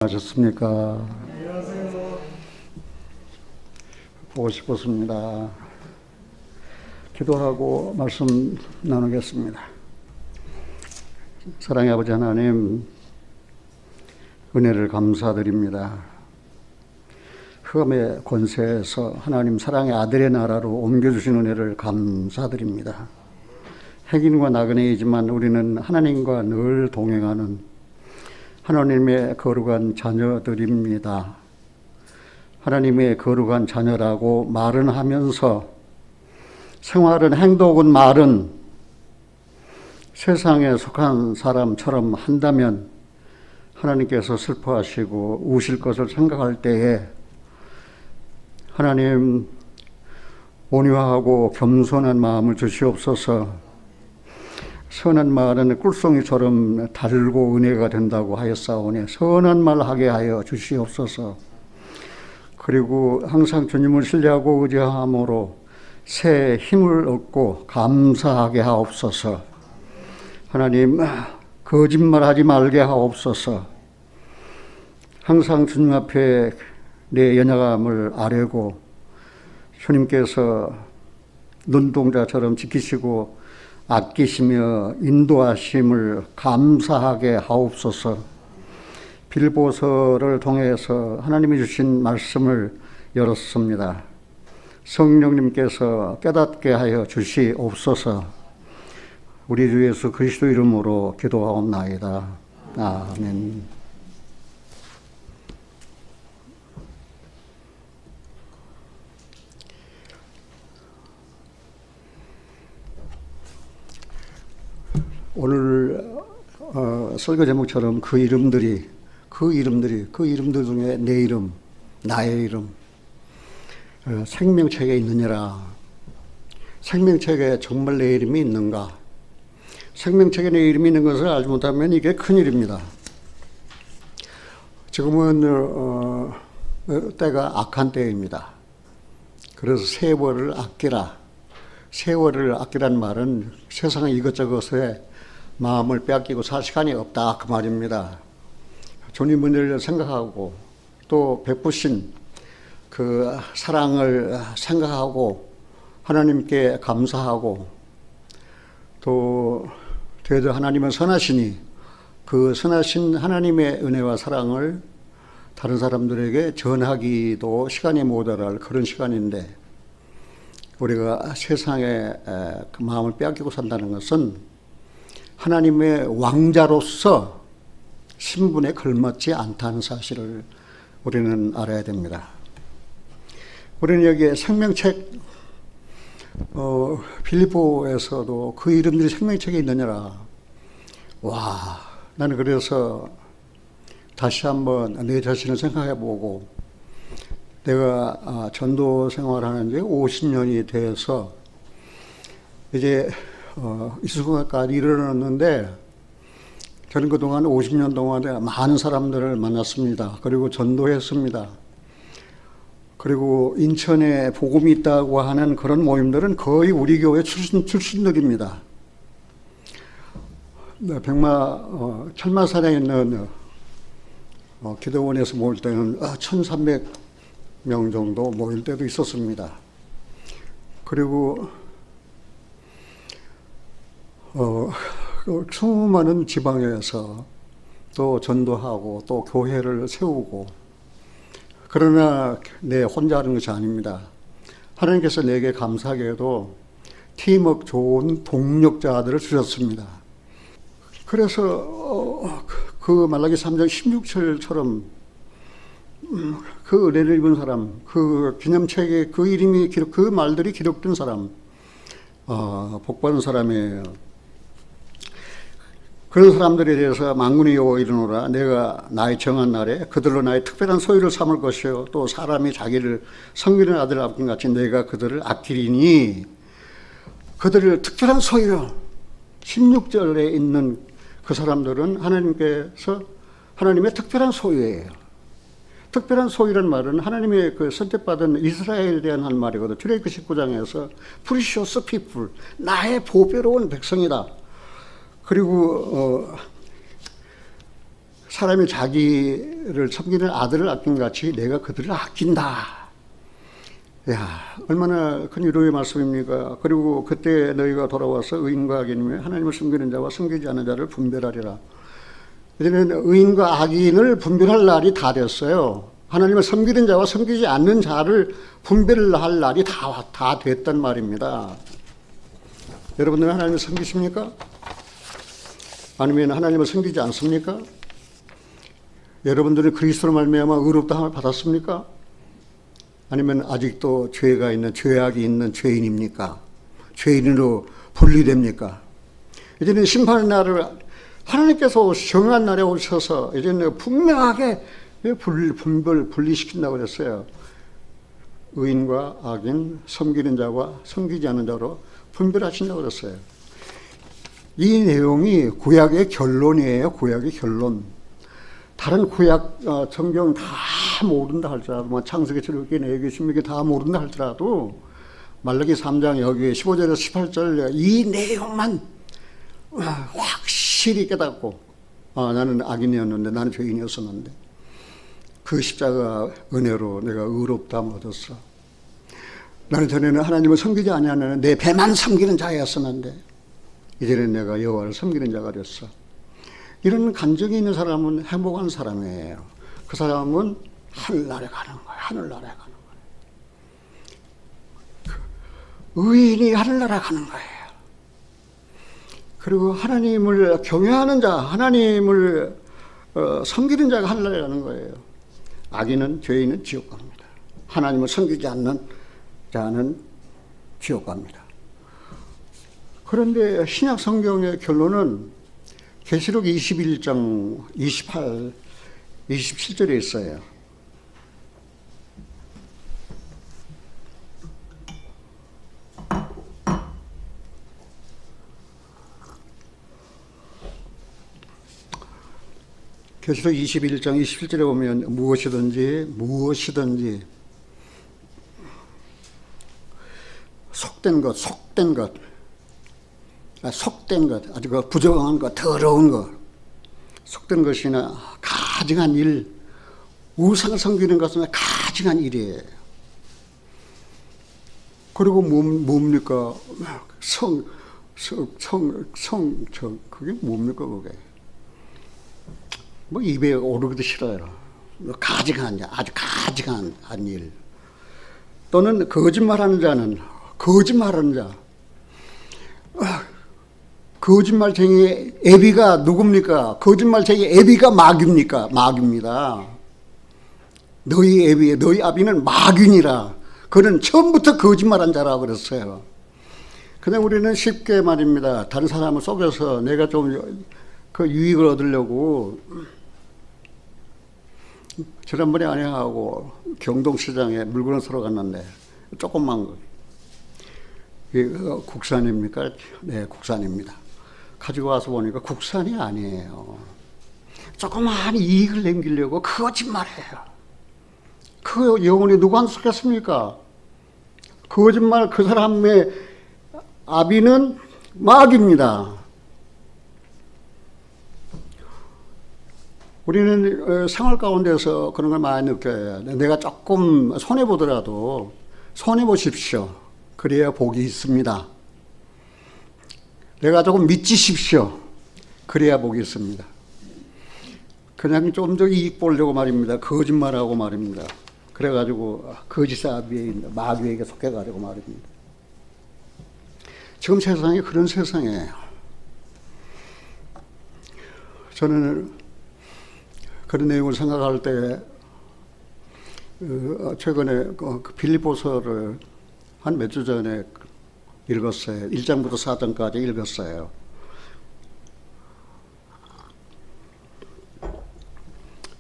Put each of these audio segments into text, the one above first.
하셨습니까? 보고 싶었습니다. 기도하고 말씀 나누겠습니다. 사랑의 아버지 하나님, 은혜를 감사드립니다. 흑암의 권세에서 하나님 사랑의 아들의 나라로 옮겨주신 은혜를 감사드립니다. 핵인과 나그네이지만 우리는 하나님과 늘 동행하는 하나님의 거룩한 자녀들입니다. 하나님의 거룩한 자녀라고 말은 하면서 생활은, 행동은, 말은 세상에 속한 사람처럼 한다면 하나님께서 슬퍼하시고 우실 것을 생각할 때에 하나님, 온유하고 겸손한 마음을 주시옵소서. 선한 말은 꿀송이처럼 달고 은혜가 된다고 하였사오니 선한 말 하게 하여 주시옵소서. 그리고 항상 주님을 신뢰하고 의지함으로 새 힘을 얻고 감사하게 하옵소서. 하나님, 거짓말하지 말게 하옵소서. 항상 주님 앞에 내 연약함을 아뢰고 주님께서 눈동자처럼 지키시고 아끼시며 인도하심을 감사하게 하옵소서. 빌보서를 통해서 하나님이 주신 말씀을 열었습니다. 성령님께서 깨닫게 하여 주시옵소서. 우리 주 예수 그리스도 이름으로 기도하옵나이다. 아멘. 오늘 설교 제목처럼 그 이름들 중에 내 이름, 나의 이름, 생명책에 있느니라. 생명책에 정말 내 이름이 있는가? 생명책에 내 이름이 있는 것을 알지 못하면 이게 큰일입니다. 지금은 때가 악한 때입니다. 그래서 세월을 아끼라. 세월을 아끼란 말은 세상의 이것저것에 마음을 빼앗기고 살 시간이 없다, 그 말입니다. 주님 은혜를 생각하고 또 베푸신 그 사랑을 생각하고 하나님께 감사하고 또 대저 하나님은 선하시니 그 선하신 하나님의 은혜와 사랑을 다른 사람들에게 전하기도 시간이 모자랄 그런 시간인데 우리가 세상에 그 마음을 빼앗기고 산다는 것은 하나님의 왕자로서 신분에 걸맞지 않다는 사실을 우리는 알아야 됩니다. 우리는 여기에 생명책, 빌립보에서도 그 이름들이 생명책에 있느니라. 와, 나는 그래서 다시 한번 내 자신을 생각해 보고 내가 전도 생활하는 지 50년이 돼서 이제 이 순간까지 이르렀는데 저는 그동안 50년 동안에 많은 사람들을 만났습니다. 그리고 전도했습니다. 그리고 인천에 복음이 있다고 하는 그런 모임들은 거의 우리 교회 출신들입니다. 철마산에 있는 기도원에서 모일 때는 1,300명 정도 모일 때도 있었습니다. 그리고 수많은 지방에서 또 전도하고 또 교회를 세우고, 그러나 내 혼자 하는 것이 아닙니다. 하나님께서 내게 감사하게도 팀워크 좋은 동력자들을 주셨습니다. 그래서 그 말라기 3장 16절처럼 그 은혜를 입은 사람, 그 기념책에 그 이름이 그 말들이 기록된 사람, 복받은 사람이에요. 그런 사람들에 대해서 만군의 여호와 이르노라. 내가 나의 정한 날에 그들로 나의 특별한 소유를 삼을 것이요 또 사람이 자기를 성기는 아들 아낌 같이 내가 그들을 아끼리니. 그들을 특별한 소유, 16절에 있는 그 사람들은 하나님께서 하나님의 특별한 소유예요. 특별한 소유란 말은 하나님의 그 선택받은 이스라엘에 대한 한 말이거든. 출애굽기 19장에서 precious people, 나의 보배로운 백성이다. 그리고 사람이 자기를 섬기는 아들을 아낀 같이 내가 그들을 아낀다. 야, 얼마나 큰 위로의 말씀입니까? 그리고 그때 너희가 돌아와서 의인과 악인이며 하나님을 섬기는 자와 섬기지 않는 자를 분별하리라. 이제는 의인과 악인을 분별할 날이 다 됐어요. 하나님을 섬기는 자와 섬기지 않는 자를 분별할 날이 다 됐단 말입니다. 여러분들은 하나님을 섬기십니까? 아니면 하나님을 섬기지 않습니까? 여러분들은 그리스도로 말미암아 의롭다함을 받았습니까? 아니면 아직도 죄가 있는, 죄악이 있는 죄인입니까? 죄인으로 분리됩니까? 이제는 심판의 날을 하나님께서 정한 날에 오셔서 이제는 분명하게 분리시킨다고 그랬어요. 의인과 악인, 섬기는 자와 섬기지 않는 자로 분별하신다고 그랬어요. 이 내용이 구약의 결론이에요. 구약의 결론. 다른 구약 성경 다 모른다 할지라도, 창세기, 출애굽기, 레위기, 신명기 다 모른다 할지라도 말라기 3장 여기 15절에서 18절 이 내용만 확실히 깨닫고 나는 악인이었는데, 나는 죄인이었었는데 그 십자가 은혜로 내가 의롭다함을 얻었어. 나는 전에는 하나님을 섬기지 아니하는 내 배만 섬기는 자였었는데 이제는 내가 여호와를 섬기는 자가 됐어. 이런 감정이 있는 사람은 행복한 사람이에요. 그 사람은 하늘나라에 가는 거예요. 하늘나라에 가는 거예요. 의인이 하늘나라에 가는 거예요. 그리고 하나님을 경외하는 자, 하나님을 섬기는 자가 하늘나라에 가는 거예요. 악인은, 죄인은 지옥 갑니다. 하나님을 섬기지 않는 자는 지옥 갑니다. 그런데 신약 성경의 결론은 계시록 21장 28, 27절에 있어요. 계시록 21장 27절에 보면 무엇이든지 속된 것, 아주 그 부정한 것, 더러운 것, 속된 것이나 가증한 일, 우상을 섬기는 것은 가증한 일이에요. 그리고 뭡니까? 그게 뭡니까, 그게? 뭐 입에 오르기도 싫어요. 가증한, 아주 가증한 일. 또는 거짓말하는 자. 거짓말쟁이 애비가 누굽니까? 거짓말쟁이 애비가 마귀입니다. 너희 아비는 마귀니라. 그는 처음부터 거짓말한 자라고 그랬어요. 그냥 우리는 쉽게 말입니다. 다른 사람을 속여서 내가 좀 그 유익을 얻으려고 지난번에 아내하고 경동시장에 물건을 사러 갔는데 조그만 거. 국산입니까? 네, 국산입니다. 가지고 와서 보니까 국산이 아니에요. 조그마한 이익을 남기려고 거짓말해요. 그 영혼이 누구한테 속였습니까? 거짓말, 그 사람의 아비는 마귀입니다. 우리는 생활 가운데서 그런 걸 많이 느껴요. 내가 조금 손해보더라도 손해보십시오. 그래야 복이 있습니다. 내가 조금 미치십시오. 그래야 복이 있습니다. 그냥 좀 더 이익 보려고 말입니다. 거짓말하고 말입니다. 그래가지고 거짓아비에 있는 마귀에게 속해가지고 말입니다. 지금 세상이 그런 세상이에요. 저는 그런 내용을 생각할 때 최근에 그 빌립보서를 한 몇 주 전에 읽었어요. 1장부터 4장까지 읽었어요.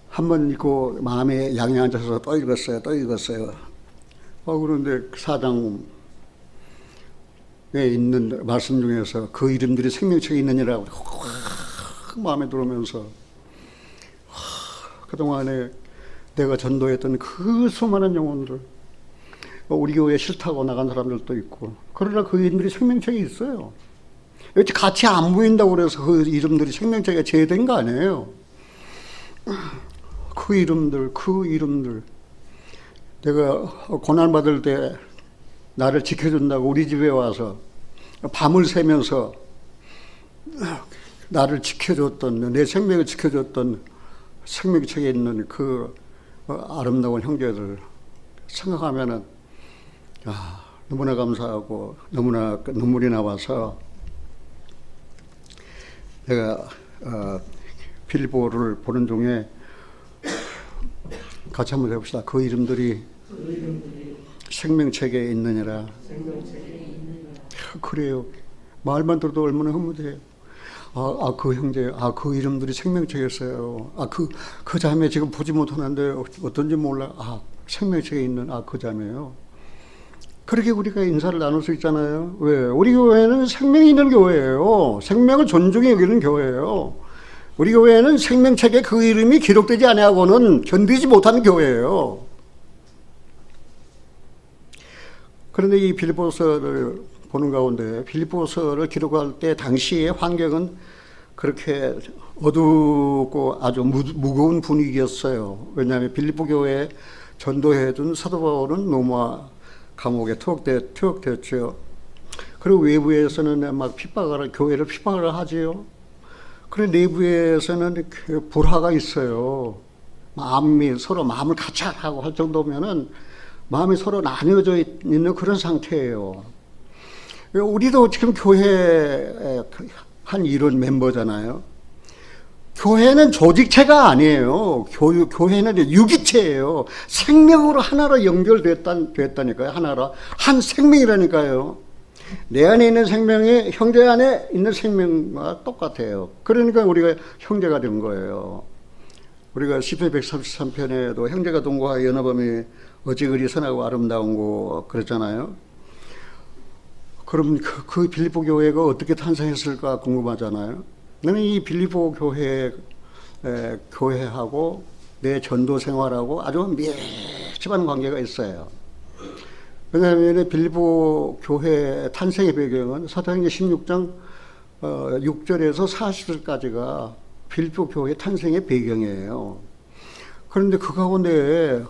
한 번 읽고 마음에 양이 앉아서 또 읽었어요. 그런데 4장에 있는 말씀 중에서 그 이름들이 생명책에 있느니라고 확 마음에 들어오면서 그동안에 내가 전도했던 그 수많은 영혼들, 우리 교회 싫다고 나간 사람들도 있고, 그러나 그 이름들이 생명책에 있어요. 여기 같이 안 보인다고 그래서 그 이름들이 생명책에 제외된 거 아니에요. 그 이름들. 내가 고난받을 때 나를 지켜준다고 우리 집에 와서 밤을 새면서 나를 지켜줬던, 내 생명을 지켜줬던 생명책에 있는 그 아름다운 형제들 생각하면은 너무나 감사하고 너무나 눈물이 나와서 내가 빌보를 보는 중에 같이 한번 해봅시다. 그 이름들이 생명책에 있느니라. 그래요. 말만 들어도 얼마나 흐뭇해요. 그 형제, 그 이름들이 생명책이었어요. 그 자매 지금 보지 못하는데 어떤지 몰라. 생명책에 있는 그 자매요. 그렇게 우리가 인사를 나눌 수 있잖아요. 왜? 우리 교회는 생명이 있는 교회예요. 생명을 존중해 여기는 교회예요. 우리 교회는 생명책에 그 이름이 기록되지 아니하고는 견디지 못하는 교회예요. 그런데 이 빌립보서를 보는 가운데 빌립보서를 기록할 때 당시의 환경은 그렇게 어둡고 아주 무거운 분위기였어요. 왜냐하면 빌립보 교회에 전도해준 사도 바울은 로마 감옥에 투옥됐죠. 그리고 외부에서는 막 교회를 핍박을 하지요. 그리고 내부에서는 그 불화가 있어요. 서로 마음을 같이 하고 할 정도면은 마음이 서로 나뉘어져 있는 그런 상태예요. 우리도 지금 교회 한 이런 멤버잖아요. 교회는 조직체가 아니에요. 교회는 유기체예요. 생명으로 하나로 연결됐다니까요. 하나로. 한 생명이라니까요. 내 안에 있는 생명이 형제 안에 있는 생명과 똑같아요. 그러니까 우리가 형제가 된 거예요. 우리가 시편 133편에도 형제가 동거하여 연합함이 어찌 그리 선하고 아름다운 거 그랬잖아요. 그럼 그 빌립보 교회가 어떻게 탄생했을까 궁금하잖아요. 나는 이 빌립보 교회하고 내 전도 생활하고 아주 밀접한 관계가 있어요. 왜냐하면 빌립보 교회 탄생의 배경은 사도행전 16장 6절에서 40절까지가 빌립보 교회 탄생의 배경이에요. 그런데 그 가운데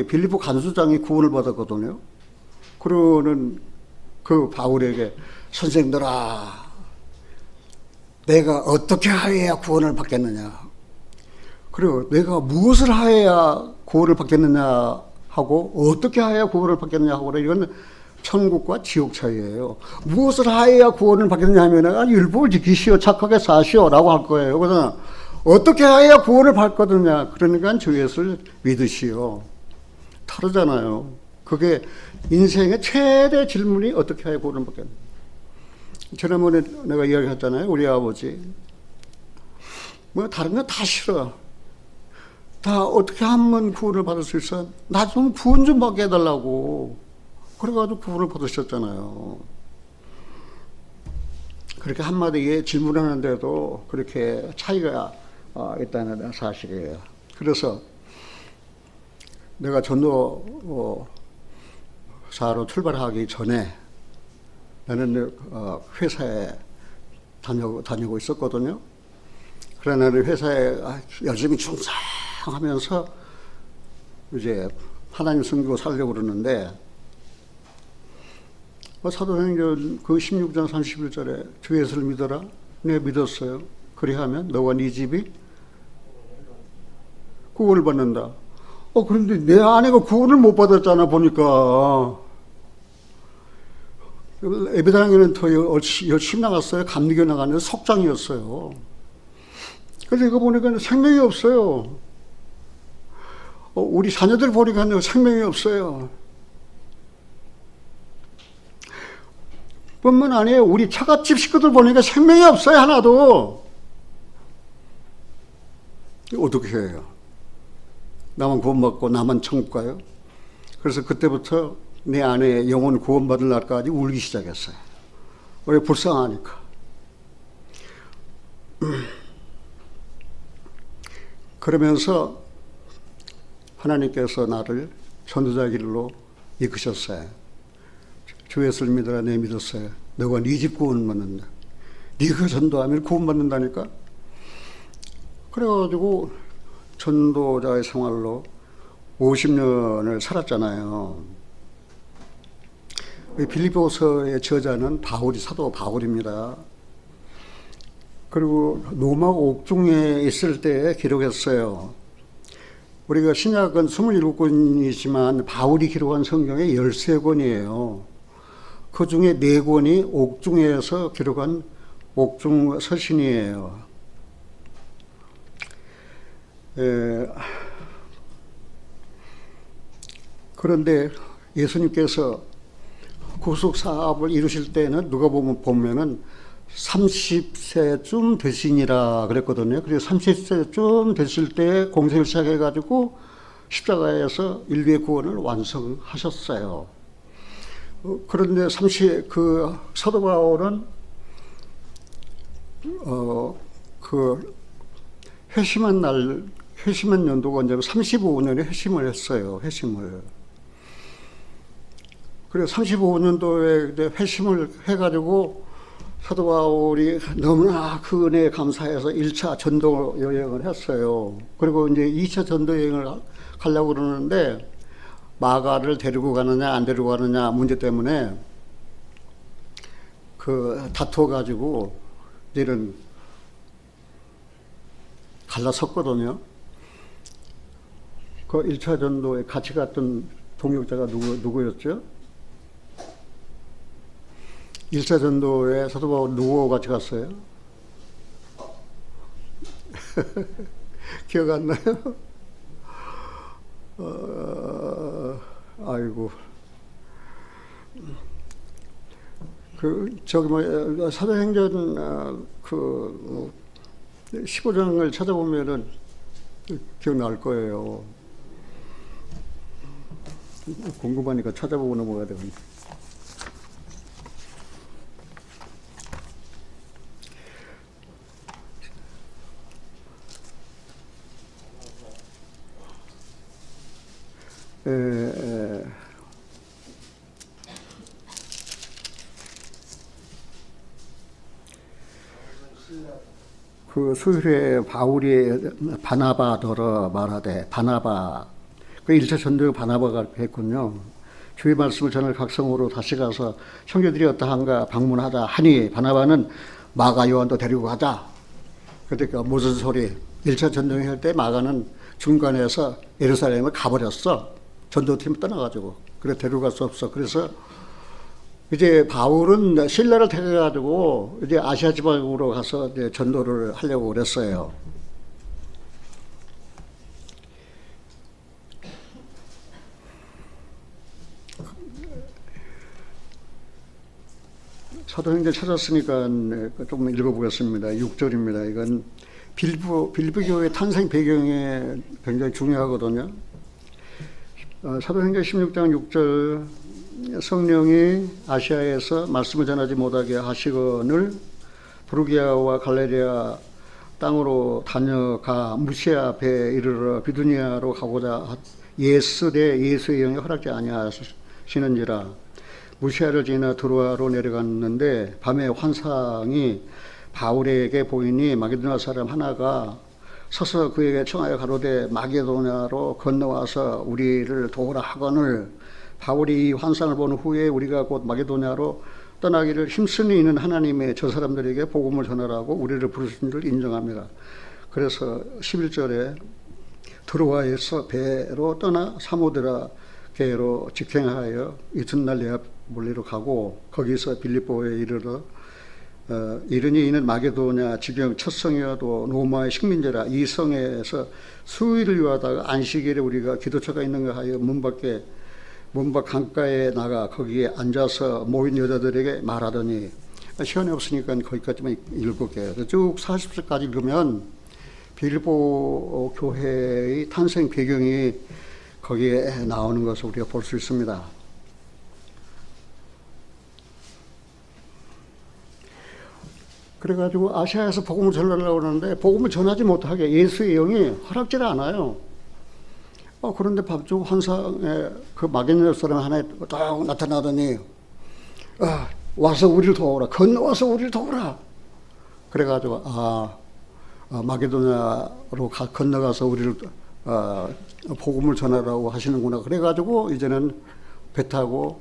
빌립보 간수장이 구원을 받았거든요. 그러는 그 바울에게 선생들아, 내가 어떻게 하여야 구원을 받겠느냐? 그리고 내가 무엇을 하여야 구원을 받겠느냐 하고 어떻게 하여야 구원을 받겠느냐 하고 이건 천국과 지옥 차이예요. 무엇을 하여야 구원을 받겠느냐 하면 율법을 지키시오, 착하게 사시오 라고 할 거예요. 그러나 어떻게 하여야 구원을 받거든요? 그러니까 주 예수를 믿으시오. 다르잖아요. 그게 인생의 최대 질문이 어떻게 해야 구원을 받겠느냐. 지난번에 내가 이야기했잖아요. 우리 아버지 다른 거 다 싫어. 다 어떻게 하면 구원을 받을 수 있어? 나 좀 구원 좀 받게 해달라고. 그래가지고 구원을 받으셨잖아요. 그렇게 한마디에 질문하는데도 그렇게 차이가 있다는 사실이에요. 그래서 내가 전도사로 출발하기 전에 나는 회사에 다니고 있었거든요. 그래 나는 회사에 열심히 충성하면서 이제 하나님 섬기고 살려고 그러는데 사도행전 그 16장 31절에 주 예수를 믿어라. 네, 믿었어요. 그리하면 너와 네 집이 구원을 받는다. 그런데 내 아내가 구원을 못 받았잖아 보니까. 예배당에는 더 열심히 나갔어요. 감리교 나갔는데 석장이었어요. 그래서 이거 보니까 생명이 없어요. 우리 자녀들 보니까 생명이 없어요. 뿐만 아니에요. 우리 처갓집 식구들 보니까 생명이 없어요. 하나도. 어떻게 해요? 나만 구원받고 나만 천국 가요? 그래서 그때부터 내 아내의 영혼 구원받을 날까지 울기 시작했어요. 왜? 불쌍하니까. 그러면서 하나님께서 나를 전도자 길로 이끄셨어요. 주 예수를 믿어라. 내 믿었어요. 너가 네 집 구원 받는다. 네가 전도하면 구원 받는다니까. 그래가지고 전도자의 생활로 50년을 살았잖아요. 빌립보서의 저자는 사도 바울입니다. 그리고 로마 옥중에 있을 때 기록했어요. 우리가 신약은 27권이지만 바울이 기록한 성경이 13권이에요. 그 중에 4권이 옥중에서 기록한 옥중 서신이에요. 그런데 예수님께서 구속 사업을 이루실 때는 누가 보면은 30세쯤 되시니라 그랬거든요. 그래서 30세쯤 됐을 때 공생을 시작해가지고 십자가에서 인류의 구원을 완성하셨어요. 그런데 사도 바울은 그 회심한 연도가 언제 35년에 회심을 했어요. 회심을. 그래서 35년도에 회심을 해가지고 사도 바울이 너무나 그 은혜에 감사해서 1차 전도 여행을 했어요. 그리고 이제 2차 전도 여행을 가려고 그러는데 마가를 데리고 가느냐 안 데리고 가느냐 문제 때문에 다투어가지고 이런 갈라섰거든요. 그 1차 전도에 같이 갔던 동역자가 누구였죠? 1차 전도에 사도 바울 누구와 같이 갔어요? 기억 안 나요? 아이고. 사도행전 15장을 찾아보면은 기억날 거예요. 궁금하니까 찾아보고 넘어가야 되겠네. 그 수요일에 바울이 바나바더러 말하되 바나바 그 1차 전도에 바나바가 했군요. 주의 말씀을 전할 각성으로 다시 가서 형제들이 어떠한가 방문하자 하니 바나바는 마가 요한도 데리고 가자. 그러니까 무슨 소리? 1차 전도할 때 마가는 중간에서 예루살렘을 가버렸어. 전도팀 떠나가지고. 그래 데려갈 수 없어. 그래서 이제 바울은 신라를 택해가지고 이제 아시아 지방으로 가서 이제 전도를 하려고 그랬어요. 사도행전 찾았으니까 좀 읽어보겠습니다. 6절입니다. 이건 빌립보 교회 탄생 배경에 굉장히 중요하거든요. 사도행전 16장 6절 성령이 아시아에서 말씀을 전하지 못하게 하시거늘 부르기아와 갈레리아 땅으로 다녀가 무시아 배에 이르러 비두니아로 가고자 예수의 영이 허락지 아니하시는지라. 무시아를 지나 드로아로 내려갔는데 밤에 환상이 바울에게 보이니 마게도냐 사람 하나가 서서 그에게 청하여 가로되 마게도냐로 건너와서 우리를 도우라 하거늘 바울이 이 환상을 본 후에 우리가 곧 마게도냐로 떠나기를 힘쓰니 이는 하나님의 저 사람들에게 복음을 전하라고 우리를 부르신 줄 인정합니다. 그래서 11절에 드로아에서 배로 떠나 사모드라게로 직행하여 이튿날 네아폴리로 가고 거기서 빌립보에 이르러 이르니 이는 마게도냐 지경 첫 성이어도 로마의 식민지라. 이 성에서 수일을 유하다가 안식일에 우리가 기도처가 있는가 하여 문밖 강가에 나가 거기에 앉아서 모인 여자들에게 말하더니, 시간이 없으니까 거기까지만 읽을게요. 쭉 40절까지 읽으면 빌립보 교회의 탄생 배경이 거기에 나오는 것을 우리가 볼 수 있습니다. 그래가지고 아시아에서 복음을 전하려고 하는데 복음을 전하지 못하게 예수의 영이 허락지를 않아요. 그런데 밤중 환상에 그 마게도냐 사람 하나 딱 나타나더니 와서 우리를 도우라. 건너와서 우리를 도우라. 그래가지고 마게도냐로 건너가서 우리를 복음을 전하라고 하시는구나. 그래가지고 이제는 배 타고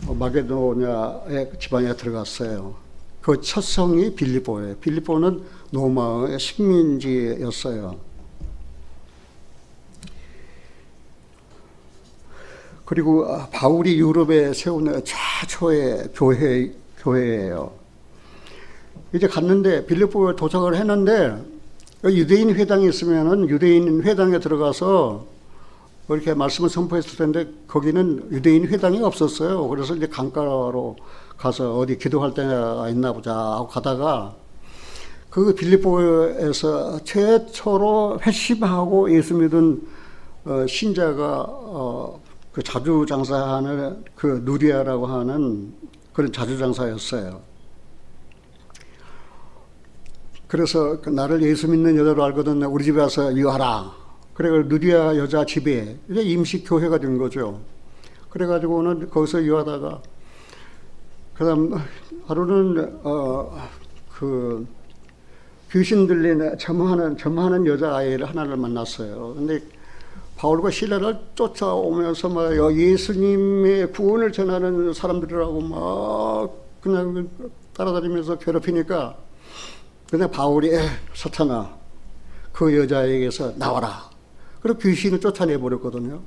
마게도냐의 지방에 들어갔어요. 그 첫 성이 빌립보예요. 빌립보는 로마의 식민지였어요. 그리고 바울이 유럽에 세운 최초의 교회예요. 이제 갔는데 빌립보에 도착을 했는데 유대인 회당이 있으면은 유대인 회당에 들어가서 이렇게 말씀을 선포했을 텐데 거기는 유대인 회당이 없었어요. 그래서 이제 강가로 가서 어디 기도할 때가 있나 보자 하고 가다가 그 빌립보에서 최초로 회심하고 예수 믿은 신자가 그 자주장사하는 그 누리아라고 하는 그런 자주장사였어요. 그래서 나를 예수 믿는 여자로 알거든 우리 집에 와서 유하라. 그래 누리아 여자 집에 이제 임시 교회가 된 거죠. 그래가지고는 거기서 유하다가 그다음 하루는 그 귀신 들린 점하는 여자 아이를 하나를 만났어요. 근데 바울과 실라를 쫓아오면서 막 예수님의 구원을 전하는 사람들이라고 막 그냥 따라다니면서 괴롭히니까 그냥 바울이 사탄아 그 여자에게서 나와라. 그리고 귀신을 쫓아내버렸거든요.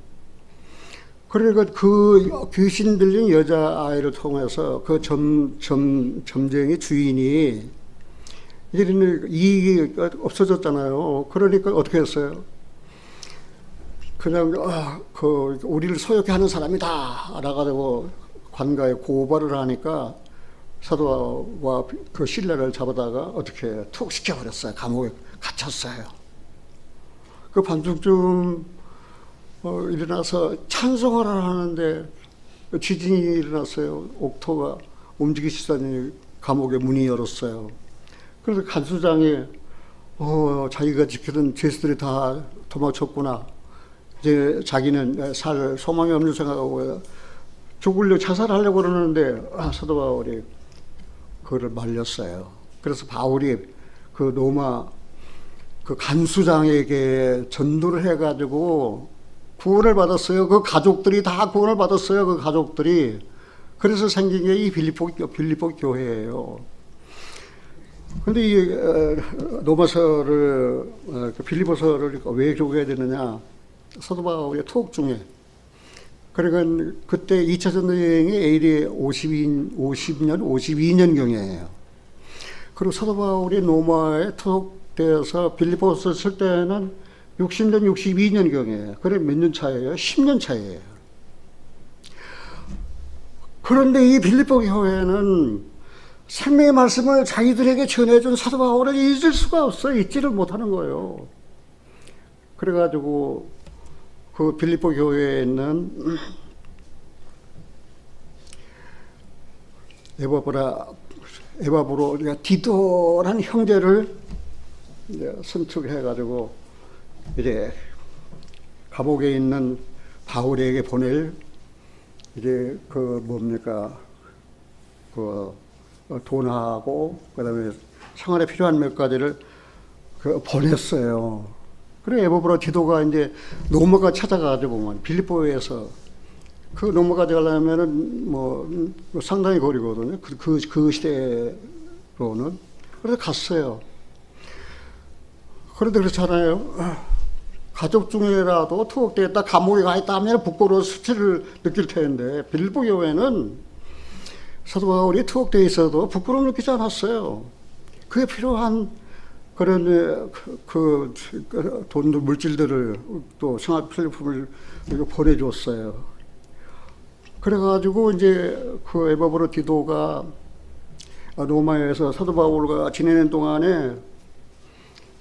그러니까 그 귀신 들린 여자아이를 통해서 그 점쟁이 주인이 이제는 이익이 없어졌잖아요. 그러니까 어떻게 했어요? 그냥 우리를 소욕해 하는 사람이다 라가지고 관가에 고발을 하니까 사도와 그 신라를 잡아다가 어떻게 툭 시켜버렸어요. 감옥에 갇혔어요. 그 밤중쯤 일어나서 찬송을 하는데 지진이 일어났어요. 옥토가 움직이시다니 감옥의 문이 열었어요. 그래서 간수장이 자기가 지키던 죄수들이 다 도망쳤구나. 이제 자기는 살 소망이 없는 생각하고 자살하려고 그러는데 사도 바울이 그를 말렸어요. 그래서 바울이 그 로마 그 간수장에게 전도를 해가지고 구원을 받았어요. 그 가족들이 다 구원을 받았어요. 그 가족들이. 그래서 생긴 게 이 빌립보 교회예요. 근데 이 로마서를 빌립보서를 왜 교회해야 되느냐? 사도 바울의 투옥 중에. 그러니까 그때 2차 전도 여행이 AD 52년경이에요. 그리고 사도 바울이 로마에 투옥되어서 빌립보서 쓸 때는 60년, 62년경이에요. 그래 몇 년 차예요? 10년 차예요. 그런데 이 빌립보 교회는 생명의 말씀을 자기들에게 전해준 사도 바울을 잊을 수가 없어요. 잊지를 못하는 거예요. 그래가지고 그 빌립보 교회에 있는 에바브로 디도라는 형제를 선축해가지고 이제 감옥에 있는 바울에게 보낼 이제 그 뭡니까 그 돈하고 그다음에 생활에 필요한 몇 가지를 보냈어요. 그래 에바브로 디도가 이제 로마가 찾아가지고 보면 빌립보에서 그 로마까지 가려면은 뭐 상당히 거리거든요. 그 시대로는. 그래서 갔어요. 그런데 그렇잖아요. 가족 중에라도 투옥되었다 감옥에 가 있다 하면 부끄러워 수치를 느낄 텐데 빌립보 교회는 사도 바울이 투옥되어 있어도 부끄러움 느끼지 않았어요. 그에 필요한 그런 그 돈들 물질들을 또 생활 필수품을 보내줬어요. 그래가지고 이제 그 에바브로 디도가 로마에서 사도 바울과 지내는 동안에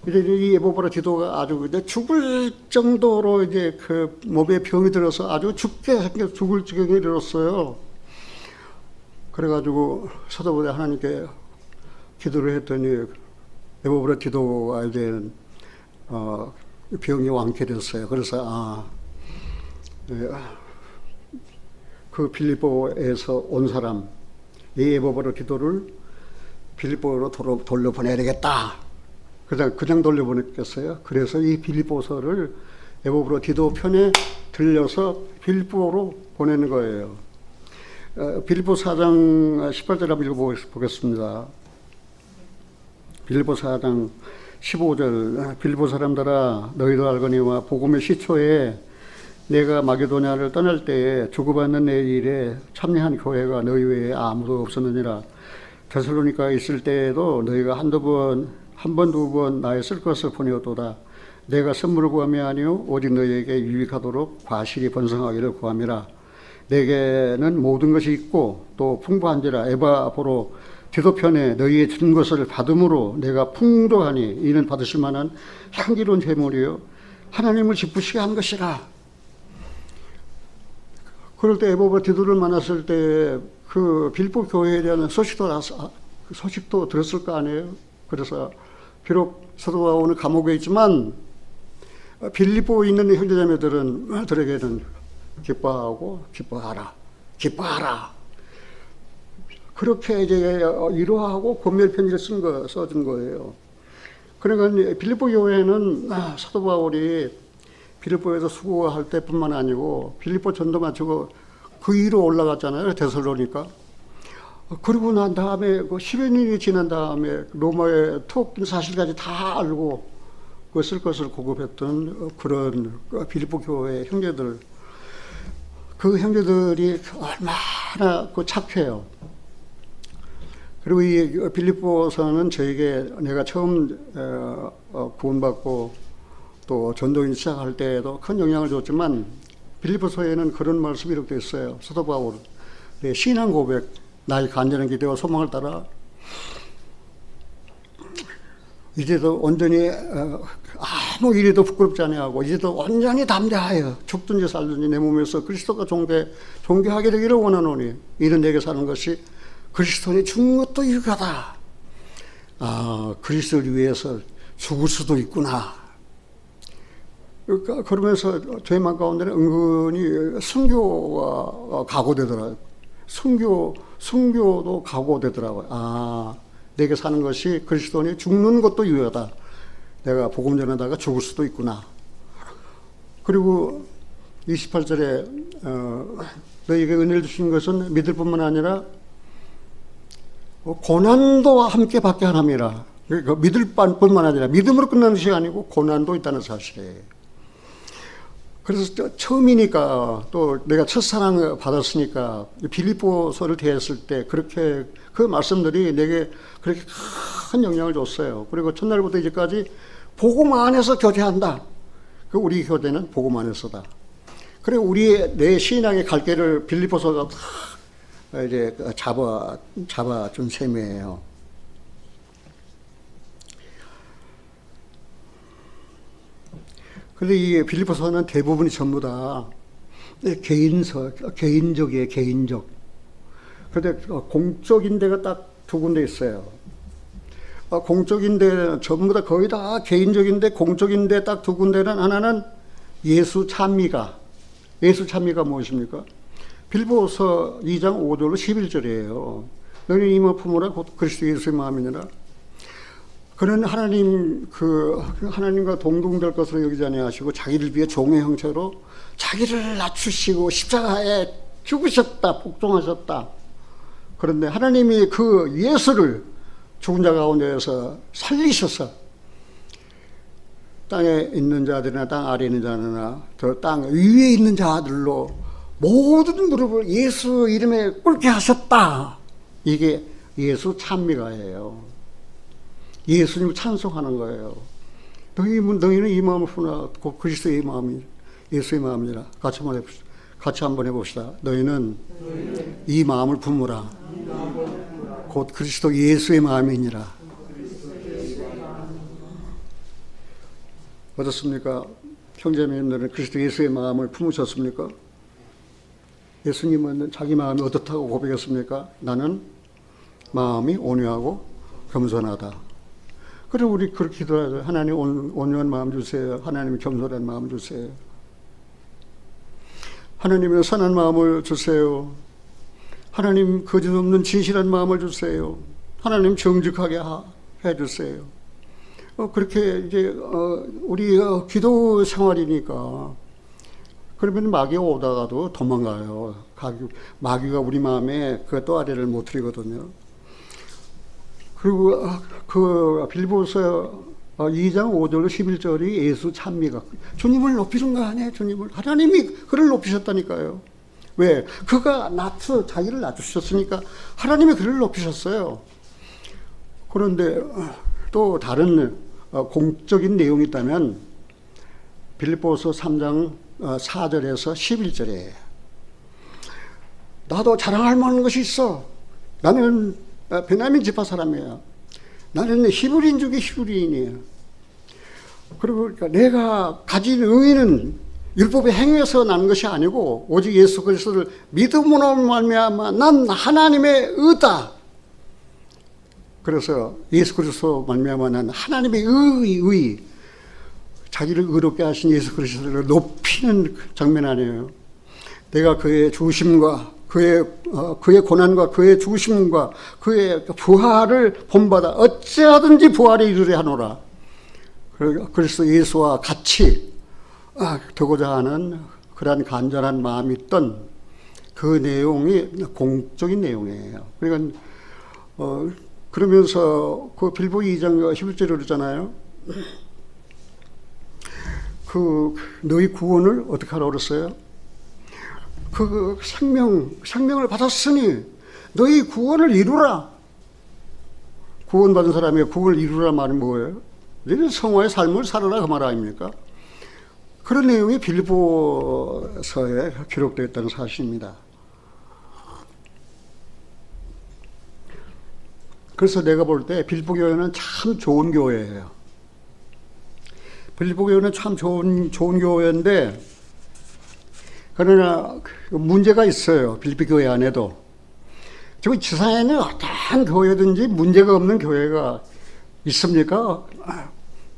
이제 이 에바브로 디도가 아주 이제 죽을 정도로 이제 그 몸에 병이 들어서 아주 죽을 지경에 이르렀어요. 그래가지고 사도 바울이 하나님께 기도를 했더니 에바브로 디도가 이제 병이 완쾌됐어요. 그래서 그 빌립보에서 온 사람 이 에바브로 디도를 빌립보로 돌려보내야 되겠다. 그냥 돌려보냈겠어요. 그래서 이 빌립보서를 에보브로 디도 편에 들려서 빌립보로 보내는 거예요. 빌립보 4장 18절 한번 읽어보겠습니다. 빌립보 4장 15절 빌립보 사람들아 너희도 알거니와 복음의 시초에 내가 마게도냐를 떠날 때에 주고받는 내 일에 참여한 교회가 너희 외에 아무도 없었느니라. 데살로니가에 있을 때에도 너희가 한 번 두 번 나의 쓸 것을 보내었도다. 내가 선물을 구함이 아니요 오직 너희에게 유익하도록 과실이 번성하기를 구함이라. 내게는 모든 것이 있고 또 풍부한지라. 에바보로 디도편에 너희의 준 것을 받음으로 내가 풍족하니 이는 받으실 만한 향기로운 제물이요 하나님을 기쁘시게 한 것이라. 그럴 때 에바보로 디도를 만났을 때 그 빌립보 교회에 대한 소식도 들었을 거 아니에요. 그래서 비록 사도 바울은 감옥에 있지만 빌립보에 있는 형제자매들에게는 기뻐하고 기뻐하라. 그렇게 이제 위로하고 권면의 편지를 써준 거예요. 그러니까 빌립보 교회는 사도 바울이 빌립보에서 수고할 때뿐만 아니고 빌립보 전도 마치고 그 위로 올라갔잖아요. 데살로니가. 그러고 난 다음에 그 10여 년이 지난 다음에 로마의 톡 사실까지 다 알고 쓸 것을 공급했던 그런 빌립보 교회 형제들. 그 형제들이 얼마나 착해요. 그리고 이 빌립보서는 저에게 내가 처음 구원받고 또 전도인 시작할 때에도 큰 영향을 줬지만 빌립보서에는 그런 말씀이 이렇게 있어요. 사도 바울 신앙 고백, 나의 간절한 기대와 소망을 따라 이제도 온전히 아무 일에도 부끄럽지 아니하고 이제도 온전히 담대하여 죽든지 살든지 내 몸에서 그리스도가 존귀하게 되기를 원하노니 이는 내게 사는 것이 그리스도니 죽는 것도 유익하다. 그리스도를 위해서 죽을 수도 있구나. 그러면서 저희 마음 가운데는 은근히 순교가 각오되더라고요. 순교도 각오되더라고요. 내게 사는 것이 그리스도니 죽는 것도 유효하다. 내가 복음 전하다가 죽을 수도 있구나. 그리고 28절에 너희에게 은혜를 주신 것은 믿을 뿐만 아니라 고난도 함께 받게 하람이라. 그러니까 믿을 뿐만 아니라 믿음으로 끝나는 것이 아니고 고난도 있다는 사실이에요. 그래서 처음이니까 또 내가 첫사랑을 받았으니까 빌립보서를 대했을 때 그렇게 그 말씀들이 내게 그렇게 큰 영향을 줬어요. 그리고 첫날부터 이제까지 복음 안에서 교제한다. 그 우리 교제는 복음 안에서다. 그리고 내 신앙의 갈 길을 빌립보서가 이제 잡아준 셈이에요. 그런데 이 빌립보서는 대부분이 전부 다 개인적이에요, 개인적. 그런데 공적인 데가 딱 두 군데 있어요. 공적인데 전부 다 거의 다 개인적인데 공적인데 딱 두 군데는 하나는 예수 찬미가 무엇입니까? 빌립보서 2장 5절로 11절이에요. 너는 이 마음 품으라 곧 그리스도 예수의 마음이니라. 그는 하나님과 동등될 것으로 여기지 아니하시고 자기를 위해 종의 형체로 자기를 낮추시고 십자가에 죽으셨다, 복종하셨다. 그런데 하나님이 그 예수를 죽은 자 가운데에서 살리셔서 땅에 있는 자들이나 땅 아래에 있는 자나 저 땅 위에 있는 자들로 모든 무릎을 예수 이름에 꿇게 하셨다. 이게 예수 찬미가예요. 예수님을 찬송하는 거예요. 너희는 이 마음을 품으라 곧 그리스도의 마음이 예수의 마음이라. 같이 한번 해봅시다. 너희는 이 마음을 품으라 곧 그리스도 예수의 마음이니라. 어떻습니까? 형제님들은 그리스도 예수의 마음을 품으셨습니까? 예수님은 자기 마음이 어떻다고 고백했습니까? 나는 마음이 온유하고 겸손하다. 그리고 우리 그렇게 기도하죠. 하나님 온유한 마음 주세요. 하나님 겸손한 마음 주세요. 하나님의 선한 마음을 주세요. 하나님 거짓 없는 진실한 마음을 주세요. 하나님 정직하게 해주세요. 그렇게 이제 우리 기도 생활이니까 그러면 마귀가 오다가도 도망가요. 마귀가 우리 마음에 그 또아리를 못 들이거든요. 그리고 그 빌보서 2장 5절 11절이 예수 찬미가 주님을 높이는 거 아니에요. 주님을 하나님이 그를 높이셨다니까요. 왜? 그가 자기를 낮추셨으니까 하나님이 그를 높이셨어요. 그런데 또 다른 공적인 내용이 있다면 빌립보서 3장 4절에서 11절에 나도 자랑할 만한 것이 있어. 나는 베냐민 지파 사람이에요. 나는 히브리인 중에 히브리인이에요. 그리고 내가 가진 의의는 율법의 행위에서 나는 것이 아니고 오직 예수 그리스도를 믿음으로 말미암아 난 하나님의 의다. 그래서 예수 그리스도 말미암아 난 하나님의 의 자기를 의롭게 하신 예수 그리스도를 높이는 장면 아니에요. 내가 그의 주심과 그의 고난과 그의 죽으심과 그의 부활을 본받아 어찌하든지 부활에 이르려 하노라. 그래서 예수와 같이 되고자 하는 그러한 간절한 마음이 있던 그 내용이 공적인 내용이에요. 그러니까 그러면서 그 빌보 2장 11절에 그러잖아요. 너희 구원을 어떻게 하라고 그랬어요? 생명을 받았으니 너희 구원을 이루라. 구원받은 사람이 구원을 이루라 말이 뭐예요? 너희는 성화의 삶을 살아라 그 말 아닙니까? 그런 내용이 빌립보서에 기록되어 있다는 사실입니다. 그래서 내가 볼 때 빌립보 교회는 참 좋은 교회예요. 빌립보 교회는 참 좋은 교회인데 그러나 문제가 있어요. 빌립보 교회 안에도. 지금 지상에는 어떤 교회든지 문제가 없는 교회가 있습니까?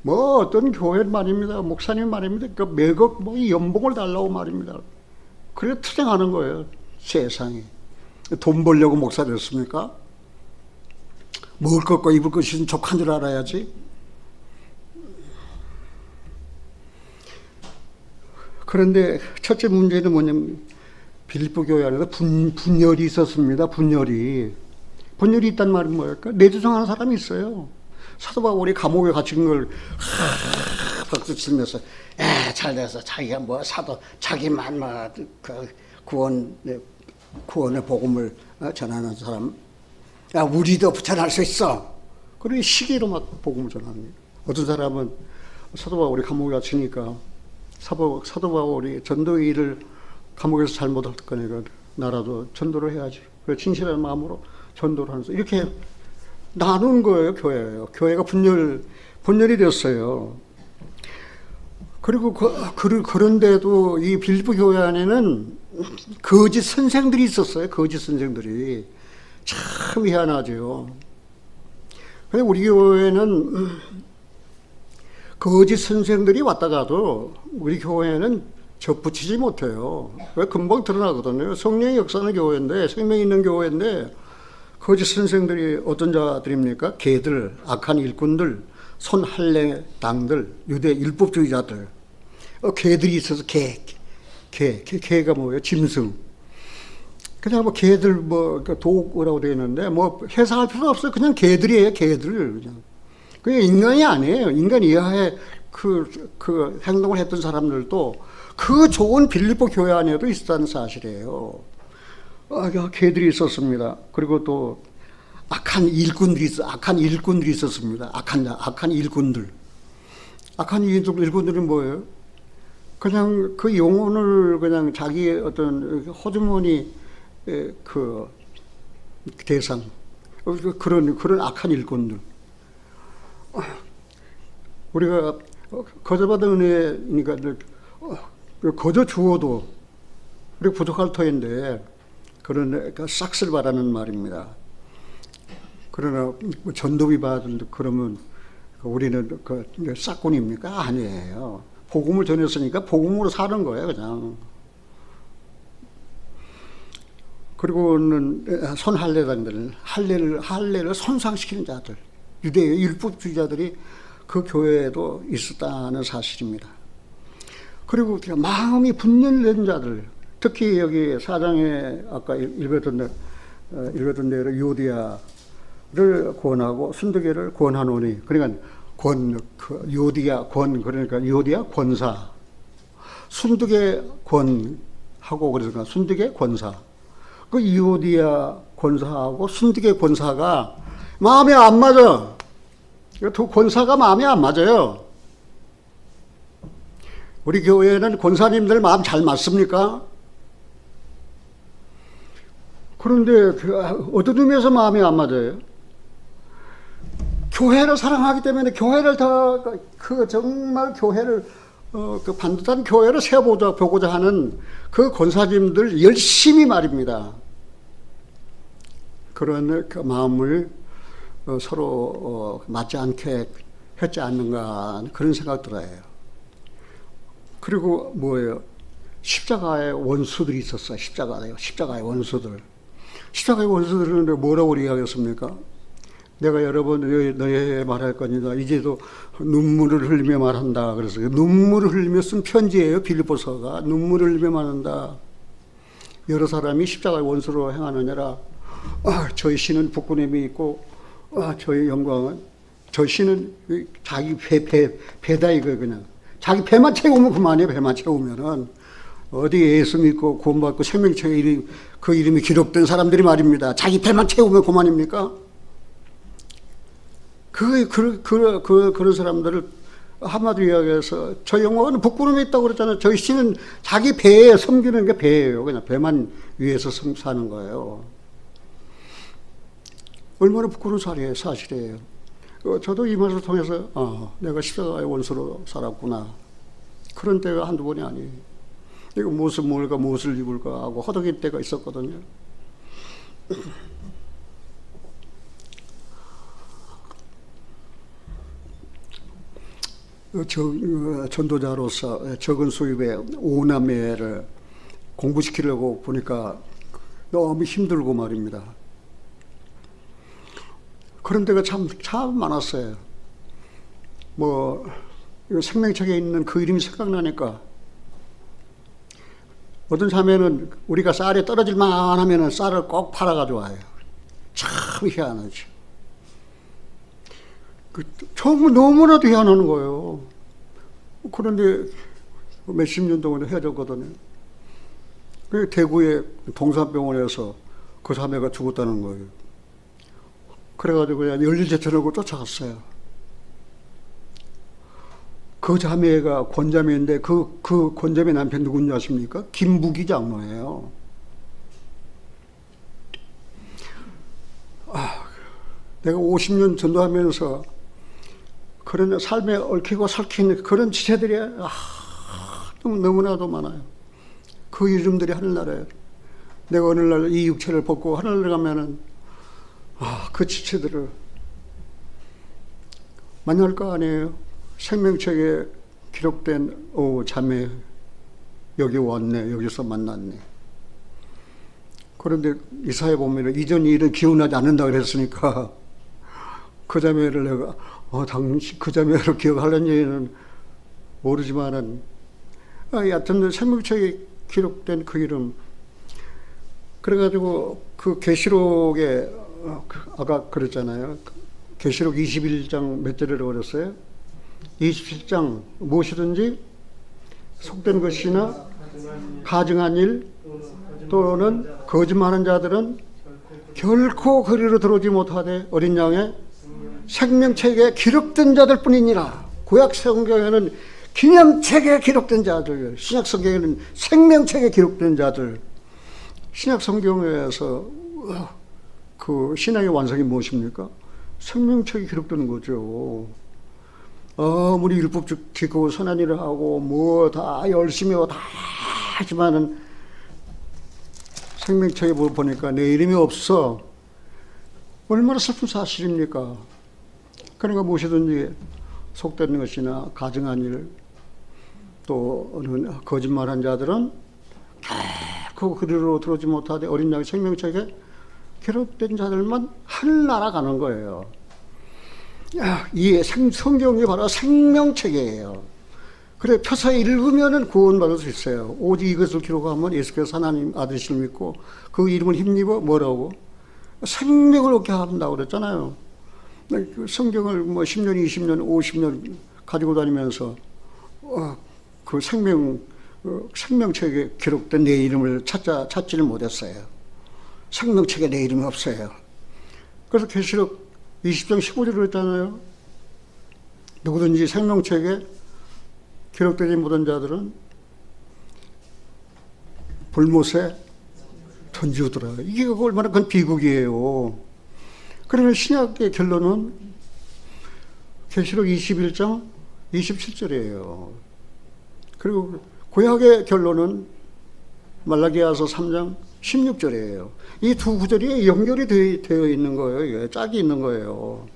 뭐 어떤 교회 말입니다. 목사님 말입니다. 그 매각 연봉을 달라고 말입니다. 그래 투쟁하는 거예요. 세상이. 돈 벌려고 목사 됐습니까? 먹을 것과 입을 것이 족한 줄 알아야지. 그런데 첫째 문제는 뭐냐면 빌립보 교회 안에서 분열이 있었습니다. 분열이 있단 말은 뭐랄까? 내주장하는 사람이 있어요. 사도 바울이 감옥에 갇힌 걸 박수 치면서 잘돼서 자기가 자기만 구원의 복음을 전하는 사람, 우리도 전할 수 있어. 그리고 시기로 막 복음을 전하는 거예요. 어떤 사람은 사도 바울이 감옥에 갇히니까 사도 바울이 전도의 일을 감옥에서 잘못할 거니까 나라도 전도를 해야지. 그 진실한 마음으로 전도를 하면서 이렇게 나눈 거예요. 교회가 분열이 됐어요. 그리고 그런데도 이 빌립보 교회 안에는 거짓 선생들이 있었어요. 거짓 선생들이 참 희한하죠. 근데 우리 교회는 거짓 선생들이 왔다가도 우리 교회는 접붙이지 못해요. 왜? 금방 드러나거든요. 성령의 역사는 교회인데, 생명이 있는 교회인데, 거짓 선생들이 어떤 자들입니까? 개들, 악한 일꾼들, 손할례당들, 유대 율법주의자들. 개들이 있어서 개가 뭐예요? 짐승. 그냥 개들 도구라고 되어 있는데 해석할 필요 없어요. 그냥 개들이에요. 개들. 그냥 인간이 아니에요. 인간 이하의 그 행동을 했던 사람들도 그 좋은 빌립보 교회 안에도 있었다는 사실이에요. 개들이 있었습니다. 그리고 또 악한 일꾼들이 있었습니다. 악한 일꾼들. 악한 일꾼들은 뭐예요? 그냥 그 영혼을 그냥 자기의 어떤 호주머니 그 대상, 그런 악한 일꾼들. 우리가 거저받은 은혜니까 거저 주어도 우리 부족할 터인데 그런 싹쓸 바라는 말입니다. 그러나 전도비 받은 그러면 우리는 싹군입니까? 아니에요. 복음을 전했으니까 복음으로 사는 거예요, 그냥. 그리고는 손할례당들, 할례를 손상시키는 자들, 유대 율법주의자들이 그 교회에도 있었다는 사실입니다. 그리고 마음이 분열된 자들, 특히 여기 사장에 아까 읽었던 대로 요디아를 권하고 순두개를 권하노니, 그러니까 요디아 그러니까 요디아 권사, 순두개 권하고, 그러니까 순두개 권사. 그 요디아 권사하고 순두개 권사가 마음에 안 맞아. 두 권사가 마음에 안 맞아요. 우리 교회는 권사님들 마음 잘 맞습니까? 그런데 어떤 의미에서 마음이 안 맞아요? 교회를 사랑하기 때문에 교회를 정말 교회를 반듯한 교회를 세워보고자 하는 그 권사님들 열심히 말입니다. 그런 그 마음을 서로 맞지 않게 했지 않는가 그런 생각 들어요. 그리고 뭐예요? 십자가의 원수들이 있었어요. 십자가의 원수들. 십자가의 원수들은 뭐라고 이야기했습니까? 내가 여러 번 너희에게 말할 거니라 이제도 눈물을 흘리며 말한다. 그래서 눈물을 흘리며 쓴 편지예요. 빌립보서가 눈물을 흘리며 말한다. 여러 사람이 십자가의 원수로 행하느냐라. 저희 신은 북구님이 있고 저희 영광은 저 신은 자기 배다 이거 그냥 자기 배만 채우면 그만이에요. 배만 채우면은 어디 예수 믿고 구원받고 생명책에 그 이름이 기록된 사람들이 말입니다. 자기 배만 채우면 그만입니까? 그런 사람들을 한마디로 이야기해서 저 영혼은 북구름에 있다고 그랬잖아요. 저희 신은 자기 배에 섬기는 게 배예요. 그냥 배만 위해서 사는 거예요. 얼마나 부끄러운 사실이에요. 저도 이 말을 통해서 내가 십자가의 원수로 살았구나. 그런 때가 한두 번이 아니에요. 이거 무엇을 먹을까 무엇을 입을까 하고 허덕일 때가 있었거든요. 전도자로서 적은 수입의 5남매를 공부시키려고 보니까 너무 힘들고 말입니다. 그런 데가 참 많았어요. 생명책에 있는 그 이름이 생각나니까 어떤 자매는 우리가 쌀에 떨어질만 하면은 쌀을 꼭 팔아가지고 와요. 참 희한하지. 정말 너무나도 희한한 거예요. 그런데 몇십 년 동안 헤어졌거든요. 대구의 동산병원에서 그 자매가 죽었다는 거예요. 그래가지고 그냥 열일제천하고 쫓아갔어요. 그 자매가 권자매인데 그 권자매 남편 누군지 아십니까? 김부기 장로예요. 내가 50년 전도하면서 그런 삶에 얽히고 설킨 그런 지체들이 너무나도 많아요. 그 이름들이 하늘나라에 내가 어느 날 이 육체를 벗고 하늘나라 가면은 그 지체들을 만날 거 아니에요. 생명책에 기록된 자매 여기 왔네. 여기서 만났네. 그런데 이사회 보면 이전 일은 기억나지 않는다 그랬으니까 그 자매를 내가 당신 그 자매를 기억하려는 얘기는 모르지만은 여하튼 생명책에 기록된 그 이름 그래가지고 그 계시록에 아까 그랬잖아요. 계시록 21장 몇 절이라고 그랬어요? 27장 무엇이든지 속된 것이나 가증한 일 또는 거짓말하는 자들은 결코 그리로 들어오지 못하되 어린 양의 생명책에 기록된 자들 뿐이니라. 구약 성경에는 기념책에 기록된 자들, 신약 성경에는 생명책에 기록된 자들. 신약 성경에서 그 신앙의 완성이 무엇입니까? 생명책에 기록되는 거죠. 아무리 율법 지키고 선한 일을 하고 뭐 다 열심히 하고 다 하지만은 생명책에 보니까 내 이름이 없어. 얼마나 슬픈 사실입니까? 그러니까 무엇이든지 속되는 것이나 가증한 일 또는 거짓말한 자들은 결코 그리로 들어오지 못하되 어린 양의 생명책에 기록된 자들만 하늘나라 가는 거예요. 이 성경이 바로 생명책이에요. 그래 펴서 읽으면은 구원받을 수 있어요. 오직 이것을 기록하면 예수께서 하나님 아들이심을 믿고 그 이름을 힘입어 뭐라고? 생명을 얻게 한다고 그랬잖아요. 그 성경을 뭐 10년, 20년, 50년 가지고 다니면서 그 생명책에 기록된 내 이름을 찾지를 못했어요. 생명책에 내 이름이 없어요. 그래서 계시록 20장 15절을 했잖아요. 누구든지 생명책에 기록되지 못한 자들은 불못에 던지우더라. 이게 얼마나 큰 비극이에요. 그러면 신약의 결론은 계시록 21장 27절이에요. 그리고 구약의 결론은 말라기야서 3장 16절이에요. 이 두 구절이 연결이 되어 있는 거예요. 이게 짝이 있는 거예요.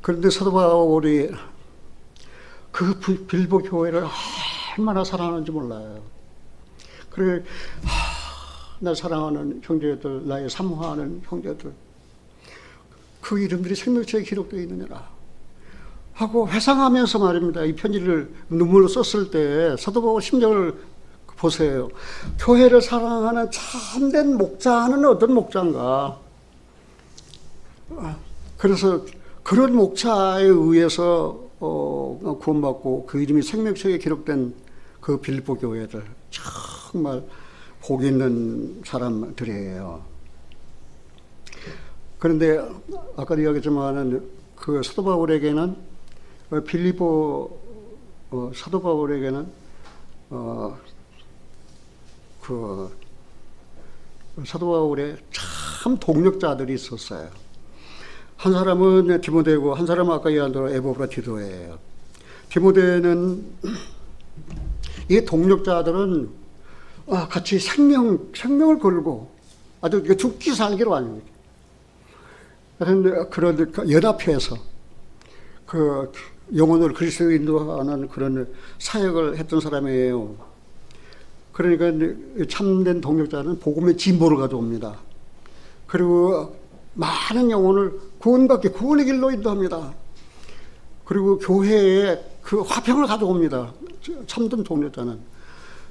그런데 사도 바울이 그 빌보 교회를 얼마나 사랑하는지 몰라요. 그래, 나 사랑하는 형제들, 나의 사모하는 형제들, 그 이름들이 생명책에 기록되어 있느냐라 하고 회상하면서 말입니다. 이 편지를 눈물로 썼을 때 사도 바울 심정을 보세요. 교회를 사랑하는 참된 목자는 어떤 목자인가? 그래서 그런 목자에 의해서 구원받고 그 이름이 생명책에 기록된 그 빌립보 교회들 정말 복 있는 사람들이에요. 그런데 아까도 이야기했지만은 그 사도 바울에게는 빌립보 사도 바울에게는 그 사도 바울의 참 동력자들이 있었어요. 한 사람은 디모데고 한 사람은 아까 얘기한 대로 에보브라 디도예요. 디모데는 이 동력자들은 같이 생명을 걸고 아주 죽기 살기로 아닙니까? 그런데 그런 연합해서 그 영혼을 그리스도로 인도하는 그런 사역을 했던 사람이에요. 그러니까 참된 동력자는 복음의 진보를 가져옵니다. 그리고 많은 영혼을 구원의 길로 인도합니다. 그리고 교회에 그 화평을 가져옵니다. 참된 동력자는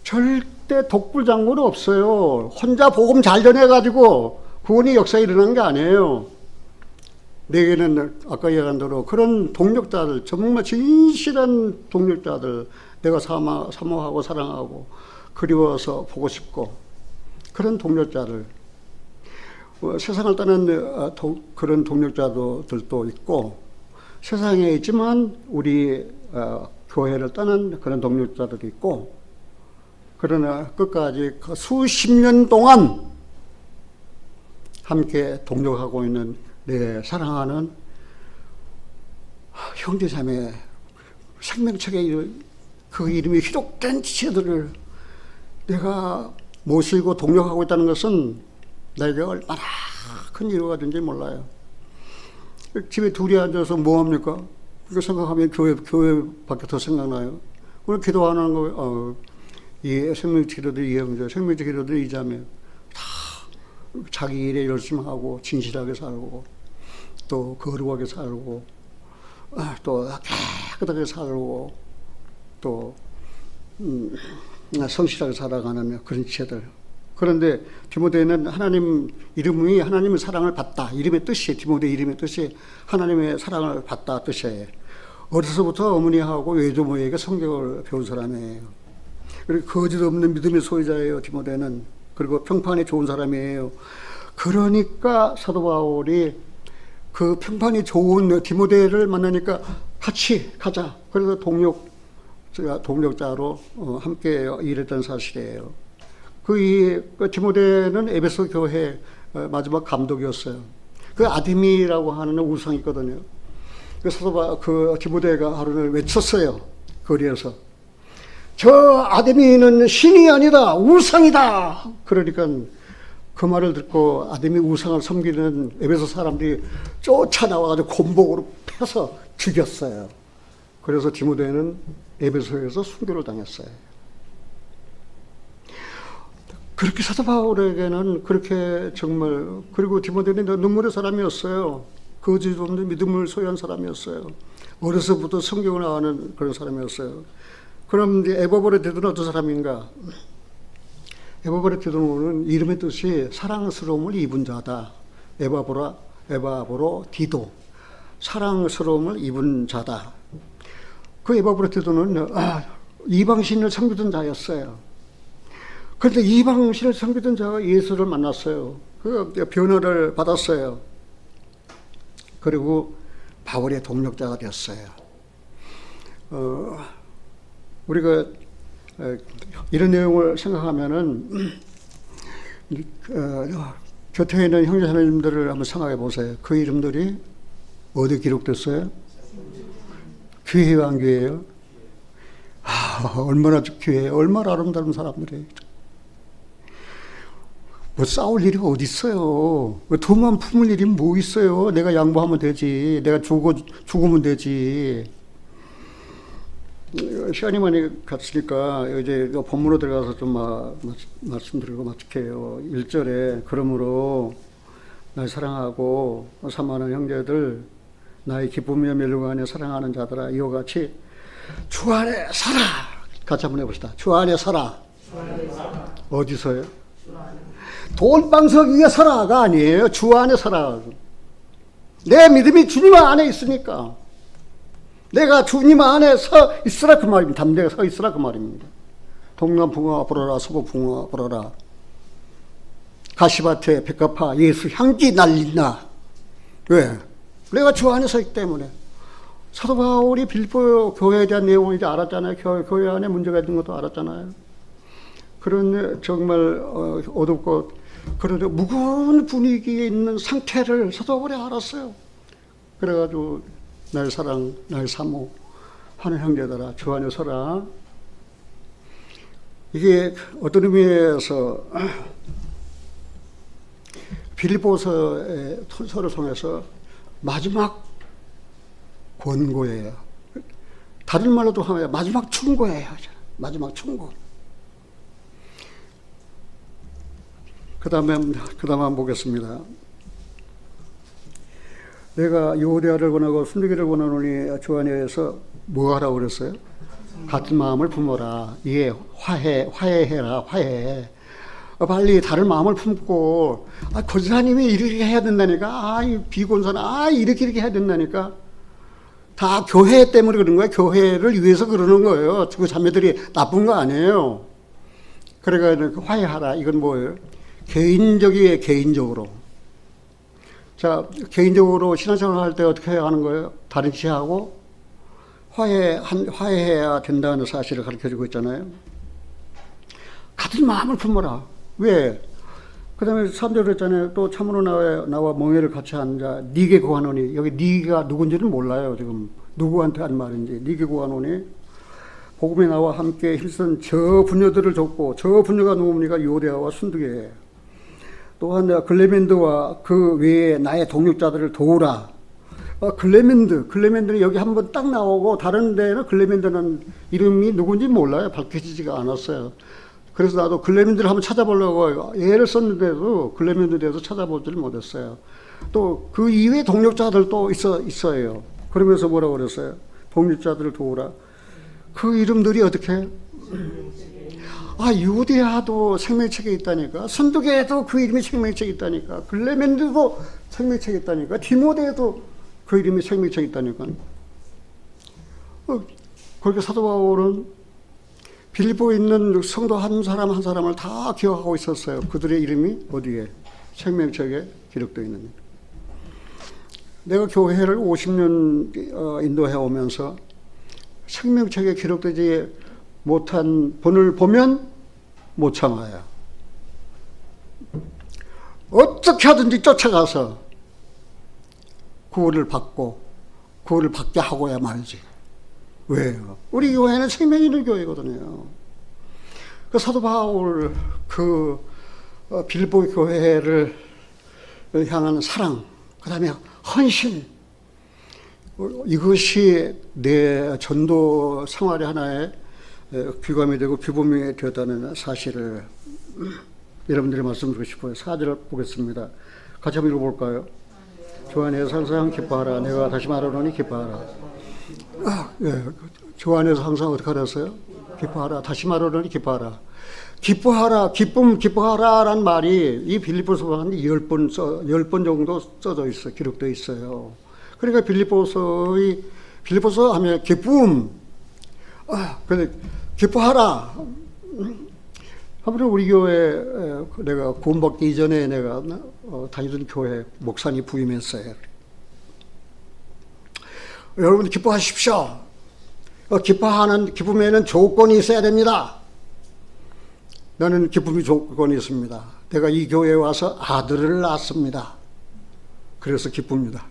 절대 독불장군은 없어요. 혼자 복음 잘 전해가지고 구원의 역사에 일어난 게 아니에요. 내게는 아까 얘기한 대로 그런 동력자들, 정말 진실한 동력자들, 내가 사모하고 사랑하고 그리워서 보고 싶고 그런 동력자들, 세상을 떠난 그런 동력자들도 있고 세상에 있지만 우리 교회를 떠난 그런 동력자들도 있고, 그러나 끝까지 그 수십 년 동안 함께 동력하고 있는 내 사랑하는 형제자매 생명책에 그 이름이 기록된 지체들을 내가 모시고 동력하고 있다는 것은 나에게 얼마나 큰 위로가 된지 몰라요. 집에 둘이 앉아서 뭐합니까? 그거 생각하면 교회밖에 더 생각나요. 오늘 기도하는 거, 이 생명책 기도들 이 형제, 생명책 기도들 이 자매 다 자기 일에 열심히 하고 진실하게 살고 또 거룩하게 살고 또 깨끗하게 살고 또 성실하게 살아가는 그런 지체들. 그런데 디모데는 하나님 이름이 하나님의 사랑을 받다. 이름의 뜻이 디모데 이름의 뜻이 하나님의 사랑을 받다 뜻이에요. 어려서부터 어머니하고 외조모에게 성경을 배운 사람이에요. 그리고 거짓 없는 믿음의 소유자예요. 디모데는. 그리고 평판이 좋은 사람이에요. 그러니까 사도 바울이 그 평판이 좋은 디모데를 만나니까 같이 가자. 그래서 동력자로 함께 일했던 사실이에요. 그 디모데는 에베소 교회 마지막 감독이었어요. 그 아데미라고 하는 우상이 있거든요. 그래서 그 디모데가 하루를 외쳤어요. 거리에서. 저 아데미는 신이 아니다. 우상이다. 그러니까 그 말을 듣고 아데미 우상을 섬기는 에베소 사람들이 쫓아나와가지고 곤복으로 패서 죽였어요. 그래서 디모데는 에베소에서 순교를 당했어요. 그렇게 사도 바울에게는 그렇게 정말, 그리고 디모데는 눈물의 사람이었어요. 거짓 없는 믿음을 소유한 사람이었어요. 어려서부터 성경을 아는 그런 사람이었어요. 그럼 이제 에바브라 디도는 어떤 사람인가? 에바브라 디도는 이름의 뜻이 사랑스러움을 입은 자다. 에바브로 디도, 사랑스러움을 입은 자다. 그 에바브라 디도는 이방신을 섬기던 자였어요. 그런데 이방신을 섬기던 자가 예수를 만났어요. 그 변화를 받았어요. 그리고 바울의 동력자가 되었어요. 우리가 이런 내용을 생각하면은 곁에 있는 형제자매님들을 한번 생각해 보세요. 그 이름들이 어디 기록됐어요? 귀해요, 안 귀해요? 얼마나 귀해요. 얼마나 아름다운 사람들이에요. 뭐 싸울 일이 어디 있어요? 도만 품을 일이 뭐 있어요? 내가 양보하면 되지. 내가 죽으면 되지. 시간이 많이 갔으니까 이제 본문으로 들어가서 좀 말씀드리고 마칠게요. 1절에 그러므로 날 사랑하고 사랑하는 형제들, 나의 기쁨이며 멸류관 안에 사랑하는 자들아, 이와 같이 주 안에 살아. 같이 한번 해봅시다. 주 안에 살아. 어디서요? 돌방석 위에 살아가 아니에요. 주 안에 살아. 내 믿음이 주님 안에 있으니까 내가 주님 안에 서 있으라 그 말입니다. 담대하게 서 있으라 그 말입니다. 동남풍화 불어라, 서북풍화 불어라. 가시밭에 백합화 예수 향기 날린다. 왜? 내가 주 안에 서 있기 때문에. 사도 바울이 빌립보 교회에 대한 내용을 이제 알았잖아요. 교회 안에 문제가 있는 것도 알았잖아요. 그런 정말 어둡고 그런 무거운 분위기에 있는 상태를 사도 바울이 알았어요. 그래가지고 날 사랑, 날 사모 하는 형제들아, 주 안에 서라. 이게 어떤 의미에서 빌립보서의 서를 통해서 마지막 권고예요. 다른 말로도 하면 마지막 충고예요. 마지막 충고. 그 다음에 한번 보겠습니다. 내가 유대아를 권하고 순교를 권하노니 주 안에서 뭐 하라고 그랬어요? 같은 마음을 품어라. 이게 화해해라. 화해. 빨리 다른 마음을 품고, 권사님이 이렇게 해야 된다니까. 이 비권사는 이렇게 해야 된다니까. 다 교회 때문에 그런 거예요. 교회를 위해서 그러는 거예요. 그 자매들이 나쁜 거 아니에요. 그래가지고 화해하라. 이건 뭐예요? 개인적이에요. 개인적으로. 자, 개인적으로 신앙생활 할 때 어떻게 해야 하는 거예요? 다른 지하고 화해해야 된다는 사실을 가르쳐주고 있잖아요. 같은 마음을 품어라. 왜? 그 다음에 3절 했잖아요. 또 참으로 나와 멍에를 같이 앉아 니게 구하노니. 여기 니가 누군지는 몰라요. 지금 누구한테 한 말인지. 니게 구하노니 복음에 나와 함께 힘쓴 저 부녀들을 돕고, 저 부녀가 누굽니까? 요대아와 순두계. 또한 글레멘드와 그 외에 나의 동력자들을 도우라. 글레멘드는 여기 한번 딱 나오고 다른 데는 글레멘드는 이름이 누군지 몰라요. 밝혀지지가 않았어요. 그래서 나도 글레멘드를 한번 찾아보려고 애를 썼는데도 글레멘드에 대해서 찾아보지를 못했어요. 또 그 이외에 동력자들도 있어요. 그러면서 뭐라고 그랬어요? 동력자들을 도우라. 그 이름들이 어떻게? 유대아도 생명책에 있다니까. 순두계에도 그 이름이 생명책에 있다니까. 글레멘드도 생명책에 있다니까. 디모데에도 그 이름이 생명책에 있다니까. 그렇게 사도 바울은 빌립보에 있는 성도 한 사람 한 사람을 다 기억하고 있었어요. 그들의 이름이 어디에? 생명책에 기록되어 있는. 내가 교회를 50년 인도해 오면서 생명책에 기록되지 못한 분을 보면 못 참아요. 어떻게 하든지 쫓아가서 구원을 받게 하고야 말지. 왜요? 우리 교회는 생명 있는 교회거든요. 그 사도 바울 빌립보 교회를 향한 사랑, 그 다음에 헌신, 이것이 내 전도 생활의 하나의 귀감이 되고 규범이 되었다는 사실을 여러분들이 말씀드리고 싶어요. 4절 보겠습니다. 같이 한번 읽어볼까요? 주 안에서 항상 기뻐하라. 내가 다시 말하노니 기뻐하라. 예, 주 안에서 항상 어떻게 하랬어요? 기뻐하라. 다시 말하노니 기뻐하라. 기뻐하라, 기쁨, 기뻐하라라는 말이 이 빌립보서 한 10번 정도 써져 있어요. 기록되어 있어요. 그러니까 빌립보서 하면 기쁨, 근데 기뻐하라. 아무래도 우리 교회 내가 구원받기 이전에 내가 다니던 교회 목사님 부임했어요. 여러분 기뻐하십시오. 기쁨에는 조건이 있어야 됩니다. 나는 기쁨이 조건이 있습니다. 내가 이 교회에 와서 아들을 낳았습니다. 그래서 기쁩니다.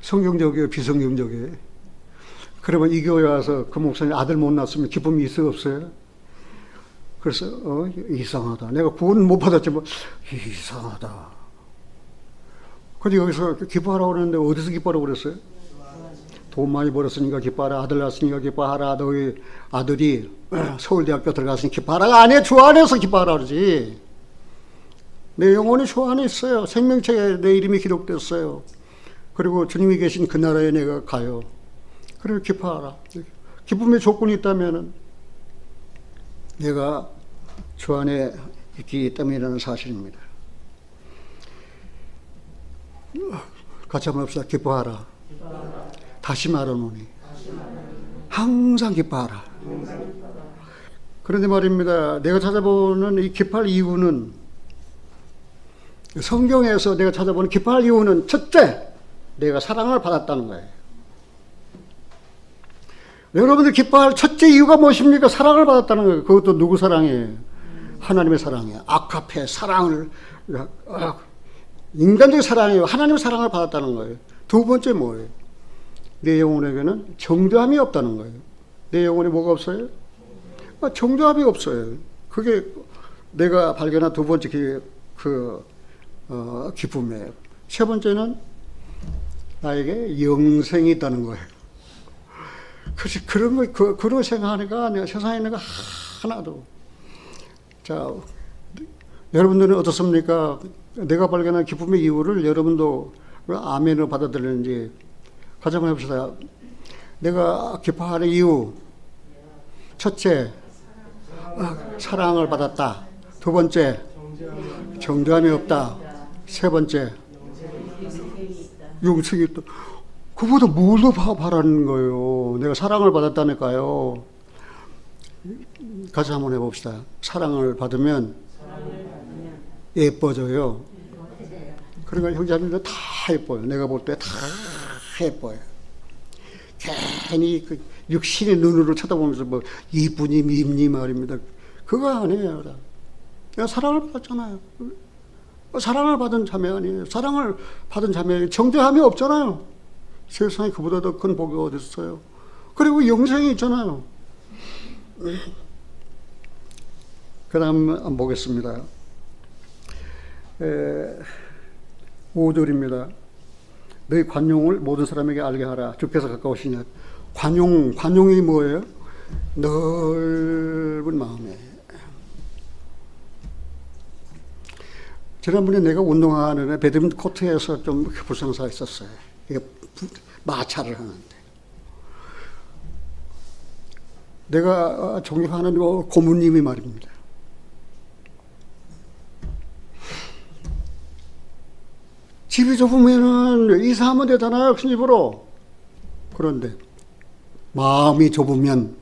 성경적이에요, 비성경적이에요? 그러면 이 교회에 와서 그 목사님 아들 못 낳았으면 기쁨이 있어요, 없어요? 그래서 이상하다. 내가 구원 못 받았지만 이상하다. 근데 여기서 기뻐하라고 그러는데 어디서 기뻐하라고 그랬어요? 돈 많이 벌었으니까 기뻐하라. 아들 낳았으니까 기뻐하라. 너희 아들이 서울대학교 들어갔으니 기뻐하라가 아니에요. 주 안에서 기뻐하라 그러지. 내 영혼이 주 안에 있어요. 생명책에 내 이름이 기록됐어요. 그리고 주님이 계신 그 나라에 내가 가요. 그리고 기뻐하라. 기쁨의 조건이 있다면 내가 주 안에 있기 때문이라는 사실입니다. 같이 한번 합시다. 기뻐하라. 다시 말하노니 항상 기뻐하라. 그런데 말입니다. 내가 찾아보는 이 기뻐할 이유는, 성경에서 내가 찾아보는 기뻐할 이유는 첫째, 내가 사랑을 받았다는 거예요. 여러분들 기뻐할 첫째 이유가 무엇입니까? 사랑을 받았다는 거예요. 그것도 누구 사랑이에요? 하나님의 사랑이에요. 아카페 사랑을, 인간적인 사랑이에요. 하나님의 사랑을 받았다는 거예요. 두 번째 뭐예요? 내 영혼에게는 정죄함이 없다는 거예요. 내 영혼에 뭐가 없어요? 정죄함이 없어요. 그게 내가 발견한 두 번째 기쁨이에요. 세 번째는 나에게 영생이 있다는 거예요. 그래서 그런 거 생각하니까 내가 세상에 있는 거 하나도. 자, 여러분들은 어떻습니까? 내가 발견한 기쁨의 이유를 여러분도 아멘으로 받아들이는지 같이 한번 해봅시다. 내가 기뻐하는 이유. 첫째, 사랑을 받았다. 두 번째, 정죄함이 없다. 세 번째, 영생이 있다. 그보다 뭘 더 바라는 거예요? 내가 사랑을 받았다니까요. 같이 한번 해봅시다. 사랑을 받으면 예뻐져요. 그러니까 형제자매들 다 예뻐요. 내가 볼 때 다 예뻐요. 괜히 그 육신의 눈으로 쳐다보면서 뭐 이쁘니 밉니 말입니다. 그거 아니에요. 내가 사랑을 받았잖아요. 사랑을 받은 자매 아니에요. 사랑을 받은 자매 정죄함이 없잖아요. 세상에 그보다 더 큰 복이 어디 있어요. 그리고 영생이 있잖아요. 그 다음 한번 보겠습니다. 5절입니다. 너희 관용을 모든 사람에게 알게 하라. 주께서 가까우시냐. 관용이 뭐예요? 넓은 마음에. 지난번에 내가 운동하는 배드민턴 코트에서 좀 불상사가 있었어요. 이게 마찰을 하는데. 내가 존경하는 고모님이 말입니다. 집이 좁으면은 이사하면 되잖아요, 큰 집으로. 그런데 마음이 좁으면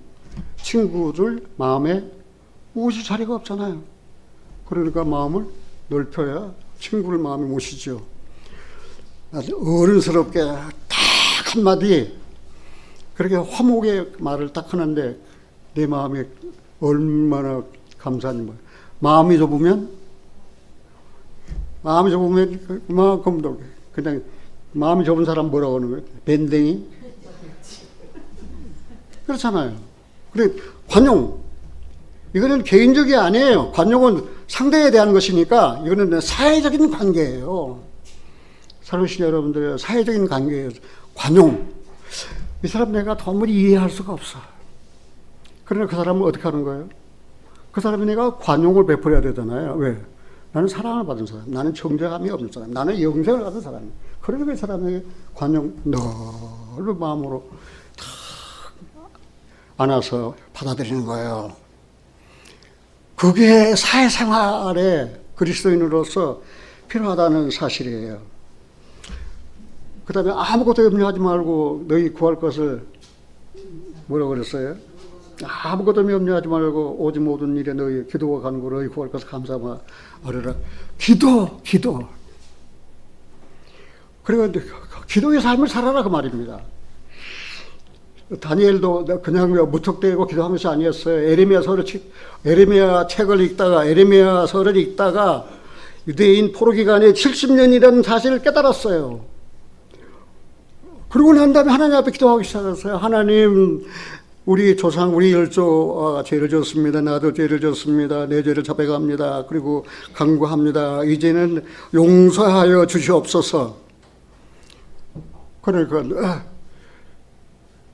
친구들 마음에 모실 자리가 없잖아요. 그러니까 마음을 넓혀야 친구를 마음에 모시죠. 어른스럽게 딱 한마디, 그렇게 화목의 말을 딱 하는데 내 마음에 얼마나 감사한지 뭐예요. 마음이 좁으면 그만큼 더 그냥 마음이 좁은 사람 뭐라고 하는 거예요? 밴댕이? 그렇잖아요. 그래, 관용. 이거는 개인적이 아니에요. 관용은 상대에 대한 것이니까 이거는 사회적인 관계예요. 사랑하시는 여러분들, 사회적인 관계예요. 관용. 이 사람 내가 도무지 이해할 수가 없어. 그러나 그 사람은 어떻게 하는 거예요? 그 사람이 내가 관용을 베풀어야 되잖아요. 왜? 나는 사랑을 받은 사람, 나는 정죄함이 없는 사람, 나는 영생을 받은 사람. 그러니까 그 사람에게 관용 넓은 마음으로 다 안아서 받아들이는 거예요. 그게 사회생활에 그리스도인으로서 필요하다는 사실이에요. 그 다음에 아무것도 염려하지 말고 너희 구할 것을 뭐라고 그랬어요? 아무것도 염려하지 말고 오직 모든 일에 너희 기도와 간구로 너희 구할 것을 감사하라. 기도. 그리고 기도의 삶을 살아라 그 말입니다. 다니엘도 그냥 무턱대고 기도하면서 아니었어요. 에레미야 책을 읽다가 에레미야서를 읽다가 유대인 포로 기간에 70년이라는 사실을 깨달았어요. 그러고 난 다음에 하나님 앞에 기도하기 시작했어요. 하나님, 우리 조상, 우리 열조가 죄를 졌습니다. 나도 죄를 졌습니다. 내 죄를 자백합니다. 그리고 간구합니다. 이제는 용서하여 주시옵소서. 그러니까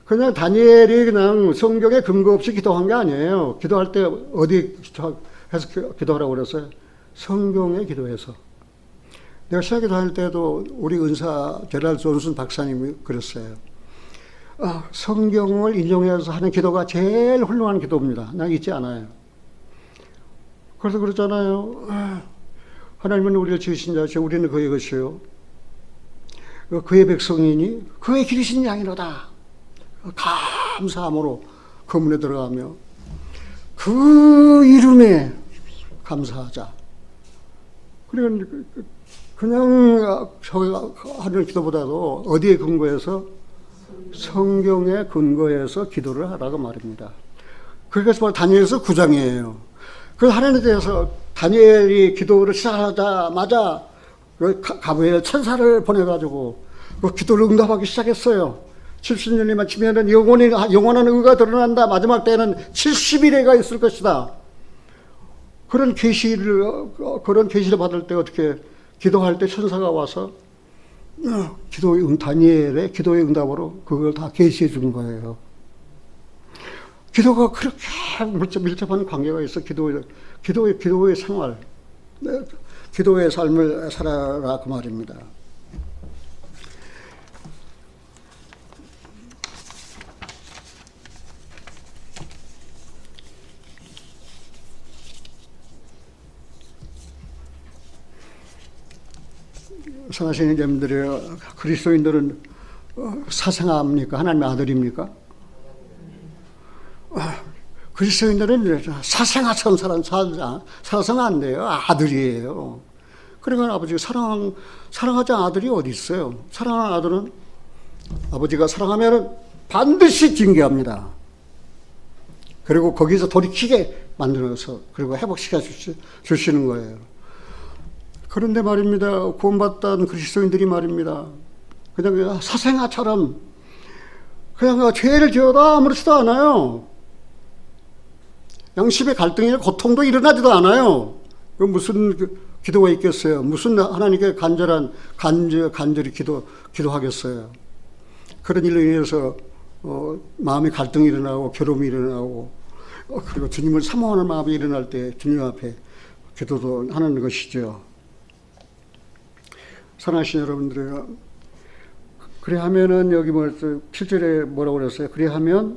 그냥 다니엘이 그냥 성경에 근거 없이 기도한 게 아니에요. 기도할 때 어디 해서 기도하라고 그랬어요? 성경에 기도해서. 내가 신학 기도할 때도 우리 은사 제랄 존슨 박사님이 그랬어요. 성경을 인용해서 하는 기도가 제일 훌륭한 기도입니다. 난 잊지 않아요. 그래서 그러잖아요. 하나님은 우리를 지으신 자시오. 우리는 그의 것이요. 그의 백성이니 그의 기르신 양이로다. 감사함으로 그 문에 들어가며 그 이름에 감사하자. 그러니까 그냥 저희가 하는 기도보다도 어디에 근거해서? 성경에 근거해서 기도를 하라고 말입니다. 그래서 다니엘서 9장이에요. 그래서 하나님에 대해서 다니엘이 기도를 시작하자마자 가브리엘 천사를 보내가지고 그 기도를 응답하기 시작했어요. 70년이면 치면은 영원한 의가 드러난다. 마지막 때는 70일에가 있을 것이다. 그런 계시를 받을 때 어떻게 기도할 때 천사가 와서 다니엘의 기도의 응답으로 그걸 다 계시해 준 거예요. 기도가 그렇게 밀접한 관계가 있어. 기도의 생활, 기도의 삶을 살아라 그 말입니다. 사랑하시는 여러분들이 그리스도인들은 사생아입니까? 하나님의 아들입니까? 그리스도인들은 사생아처럼 살아서는 안 돼요. 아들이에요. 그러니까 아버지가 사랑하지 않은 아들이 어디 있어요? 사랑하는 아들은 아버지가 사랑하면 반드시 징계합니다. 그리고 거기서 돌이키게 만들어서 그리고 회복시켜 주시는 거예요. 그런데 말입니다. 구원받던 그리스도인들이 말입니다. 그냥 사생아처럼 그냥 죄를 지어도 아무렇지도 않아요. 양심의 갈등이나 고통도 일어나지도 않아요. 그 무슨 기도가 있겠어요? 무슨 하나님께 간절히 기도하겠어요? 그런 일로 인해서 마음의 갈등이 일어나고 괴로움이 일어나고 그리고 주님을 사모하는 마음이 일어날 때 주님 앞에 기도도 하는 것이죠. 사랑하시는 여러분들, 그래 하면은 여기 7절에 뭐라고 그랬어요? 그래 하면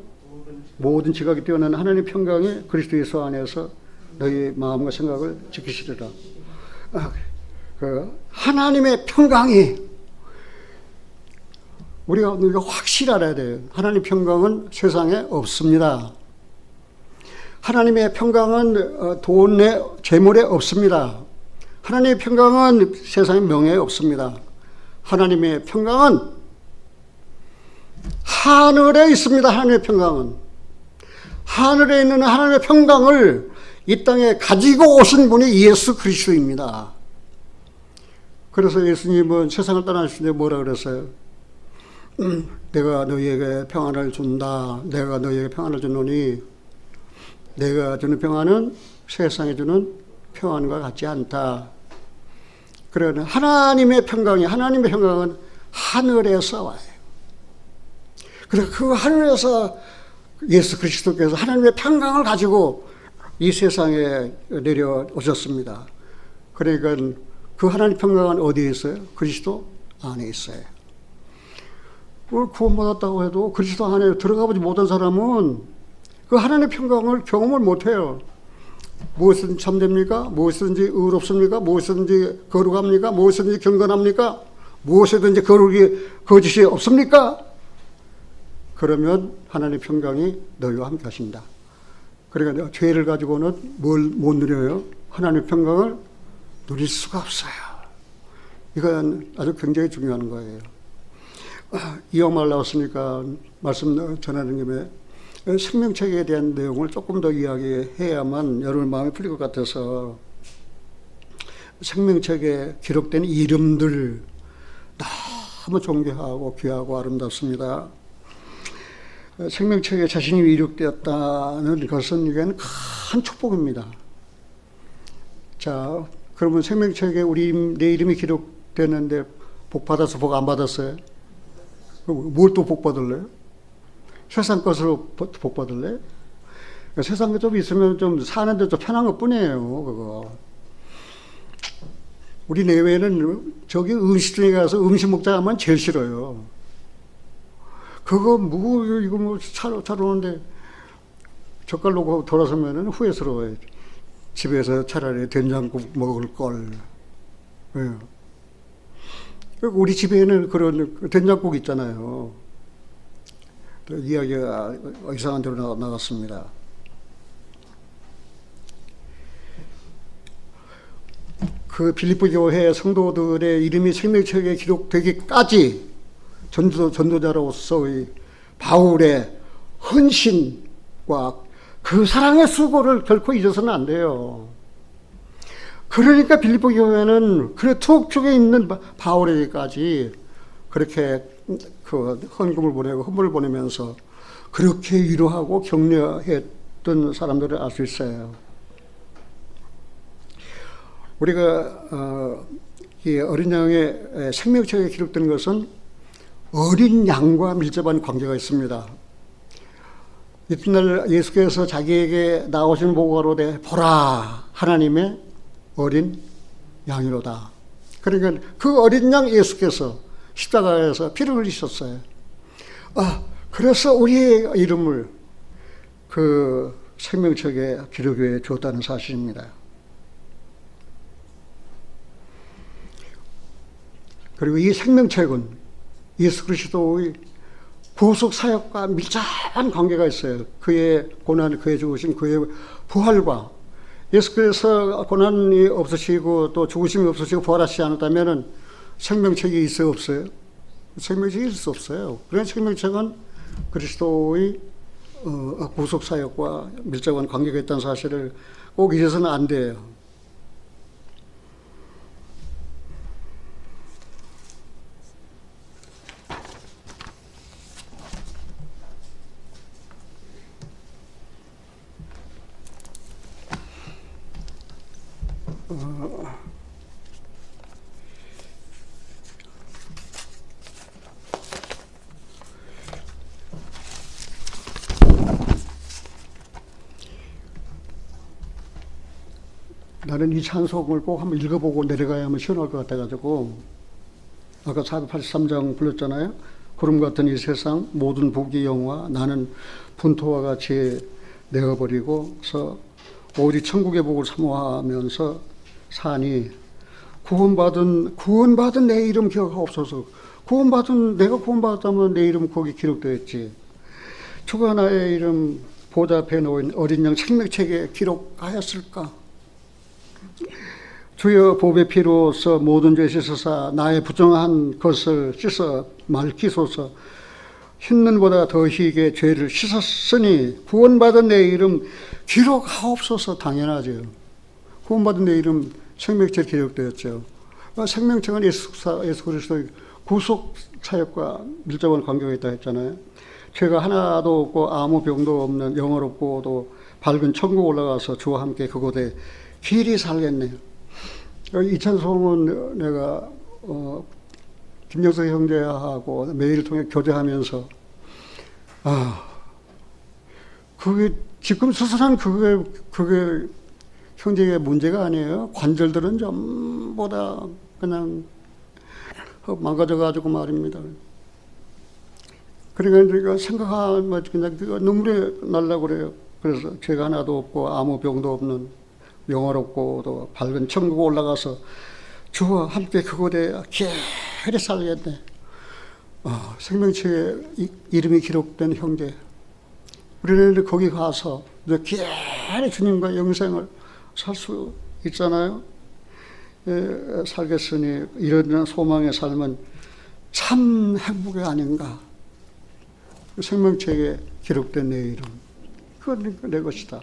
모든 지각이 뛰어난 하나님의 평강이 그리스도 예수 안에서 너희 마음과 생각을 지키시리라. 하나님의 평강이 우리가 확실히 알아야 돼요. 하나님의 평강은 세상에 없습니다. 하나님의 평강은 돈에 재물에 없습니다. 하나님의 평강은 세상의 명예에 없습니다. 하나님의 평강은 하늘에 있습니다. 하나님의 평강은. 하늘에 있는 하나님의 평강을 이 땅에 가지고 오신 분이 예수 그리스도입니다. 그래서 예수님은 세상을 떠나실 때 뭐라 그랬어요? 내가 너희에게 평안을 준다. 내가 너희에게 평안을 주노니 내가 주는 평안은 세상에 주는 평안과 같지 않다. 그러나 하나님의 평강은 하늘에서 와요. 그래서 그 하늘에서 예수 그리스도께서 하나님의 평강을 가지고 이 세상에 내려오셨습니다. 그러니까 그 하나님의 평강은 어디에 있어요? 그리스도 안에 있어요. 구원받았다고 해도 그리스도 안에 들어가보지 못한 사람은 그 하나님의 평강을 경험을 못해요. 무엇이든지 참됩니까? 무엇이든지 의롭습니까? 무엇이든지 거룩합니까? 무엇이든지 경건합니까? 무엇이든지 거짓이 없습니까? 그러면 하나님의 평강이 너희와 함께 하신다. 그러니까 죄를 가지고는 뭘 못 누려요? 하나님의 평강을 누릴 수가 없어요. 이건 아주 굉장히 중요한 거예요. 이왕 나왔으니까 말씀 전하는 김에 생명책에 대한 내용을 조금 더 이야기해야만 여러분 마음이 풀릴 것 같아서, 생명책에 기록된 이름들 너무 존귀하고 귀하고 아름답습니다. 생명책에 자신이 이룩되었다는 것은 이건 큰 축복입니다. 자, 그러면 생명책에 내 이름이 기록되는데 복 받아서 복 안 받았어요? 뭘 또 복 받을래요? 세상 것으로 복 받을래? 세상 것 좀 있으면 좀 사는데 좀 편한 것 뿐이에요, 그거. 우리 내외는 저기 음식점에 가서 음식 먹자 하면 제일 싫어요. 그거 이거 차로 오는데 젓갈 놓고 돌아서면은 후회스러워요. 집에서 차라리 된장국 먹을 걸. 예. 우리 집에는 그런 된장국 있잖아요. 이야기가 이상한 데로 나갔습니다. 그 빌립보 교회 성도들의 이름이 생명책에 기록되기까지 전도자로서의 바울의 헌신과 그 사랑의 수고를 결코 잊어서는 안 돼요. 그러니까 빌립보 교회는 그 투옥쪽에 있는 바울에게까지 그렇게 그 헌금을 보내고 헌물을 보내면서 그렇게 위로하고 격려했던 사람들을 알 수 있어요. 우리가 이 어린 양의 생명책에 기록된 것은 어린 양과 밀접한 관계가 있습니다. 이튿날 예수께서 자기에게 나오신 보고로 보라, 하나님의 어린 양이로다. 그러니까 그 어린 양 예수께서 십자가에서 피를 흘리셨어요. 그래서 우리의 이름을 그 생명책에 기록해 줬다는 사실입니다. 그리고 이 생명책은 예수 그리스도의 구속 사역과 밀접한 관계가 있어요. 그의 고난, 그의 죽으심, 그의 부활과, 예수께서 고난이 없으시고 또 죽으심이 없으시고 부활하시지 않았다면 생명책이 있어요, 없어요? 생명책이 있을 수 없어요. 그런 생명책은 그리스도의 구속 사역과 밀접한 관계가 있다는 사실을 꼭 잊어서는 안 돼요. 나는 이 찬송을 꼭 한번 읽어보고 내려가야만 시원할 것 같아가지고, 아까 483장 불렀잖아요. 구름 같은 이 세상 모든 복이 영화 나는 분토와 같이 내어버리고서 오직 천국의 복을 사모하면서 사니, 구원받은 내 이름 기억하옵소서. 내가 구원받았다면 내 이름 거기 기록되어 있지. 주가 나의 이름 보좌 앞에 놓인 어린 양 생명책에 기록하였을까? 주여 보배 피로써 모든 죄 씻으사 나의 부정한 것을 씻어 맑히소서. 흰눈보다 더 희게 죄를 씻었으니 구원받은 내 이름 기록하옵소서. 당연하죠. 구원받은 내 이름 생명책에 기록되었죠. 생명책은 예수 그리스도의 구속 사역과 밀접한 관계가 있다 했잖아요. 죄가 하나도 없고 아무 병도 없는 영원롭고도 밝은 천국 올라가서 주와 함께 그곳에 길이 살겠네요. 이 찬송은 내가 김영석 형제하고 메일을 통해 교제하면서 그게 지금 수술한 그게 형제의 문제가 아니에요. 관절들은 전부 다 그냥 망가져가지고 말입니다. 그러니까 생각하면 그냥 눈물이 날라고 그래요. 그래서 죄가 하나도 없고 아무 병도 없는 영화롭고 또 밝은 천국 올라가서 주와 함께 그곳에 길이 살겠네. 생명책에 이름이 기록된 형제, 우리는 거기 가서 길이 주님과 영생을 살 수 있잖아요. 살겠으니 이런 소망의 삶은 참 행복이 아닌가. 생명책에 기록된 내 이름, 그건 내 것이다.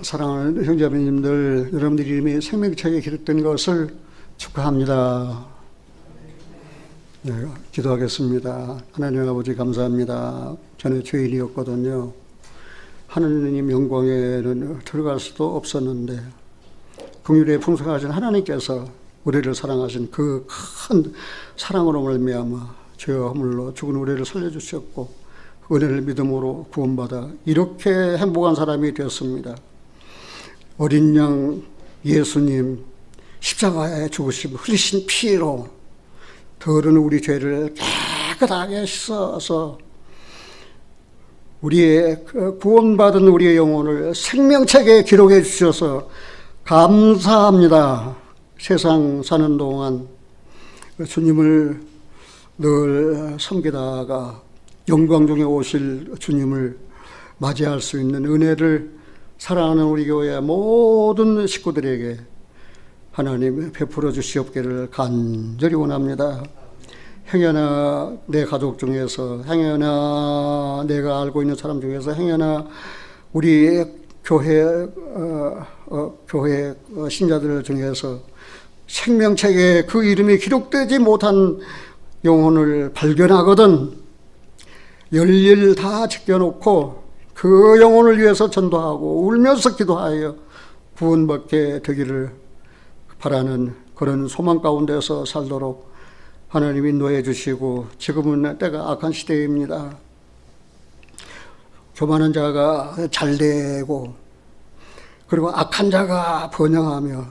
사랑하는 형제자매님들, 여러분들 이름이 생명책에 기록된 것을 축하합니다. 네, 기도하겠습니다. 하나님 아버지 감사합니다. 전에 죄인이었거든요. 하나님 영광에는 들어갈 수도 없었는데 긍휼에 풍성하신 하나님께서 우리를 사랑하신 그 큰 사랑으로 말미암아 죄와 허물로 죽은 우리를 살려주셨고 은혜를 믿음으로 구원받아 이렇게 행복한 사람이 되었습니다. 어린 양 예수님 십자가에 죽으심 흘리신 피로 더러운 우리 죄를 깨끗하게 씻어서 우리의 구원받은 우리의 영혼을 생명책에 기록해 주셔서 감사합니다. 세상 사는 동안 주님을 늘 섬기다가 영광 중에 오실 주님을 맞이할 수 있는 은혜를 사랑하는 우리 교회 모든 식구들에게 하나님 베풀어 주시옵기를 간절히 원합니다. 행여나 내 가족 중에서, 행여나 내가 알고 있는 사람 중에서, 행여나 우리 교회 신자들 중에서 생명책에 그 이름이 기록되지 못한 영혼을 발견하거든 열일 다 지켜놓고 그 영혼을 위해서 전도하고 울면서 기도하여 구원받게 되기를 바라는 그런 소망 가운데서 살도록 하나님 인도해 주시고, 지금은 때가 악한 시대입니다. 교만한 자가 잘되고 그리고 악한 자가 번영하며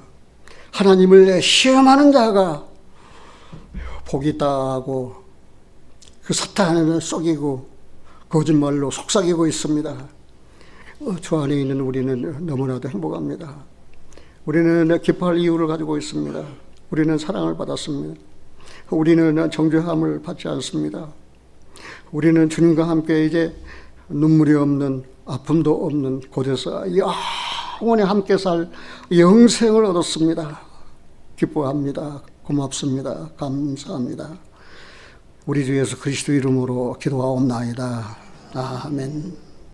하나님을 시험하는 자가 복이 있다고 그 사탄을 속이고 거짓말로 속삭이고 있습니다. 주 안에 있는 우리는 너무나도 행복합니다. 우리는 기뻐할 이유를 가지고 있습니다. 우리는 사랑을 받았습니다. 우리는 정죄함을 받지 않습니다. 우리는 주님과 함께 이제 눈물이 없는, 아픔도 없는 곳에서 영원히 함께 살 영생을 얻었습니다. 기뻐합니다. 고맙습니다. 감사합니다. 우리 주 예수 그리스도 이름으로 기도하옵나이다. 아멘.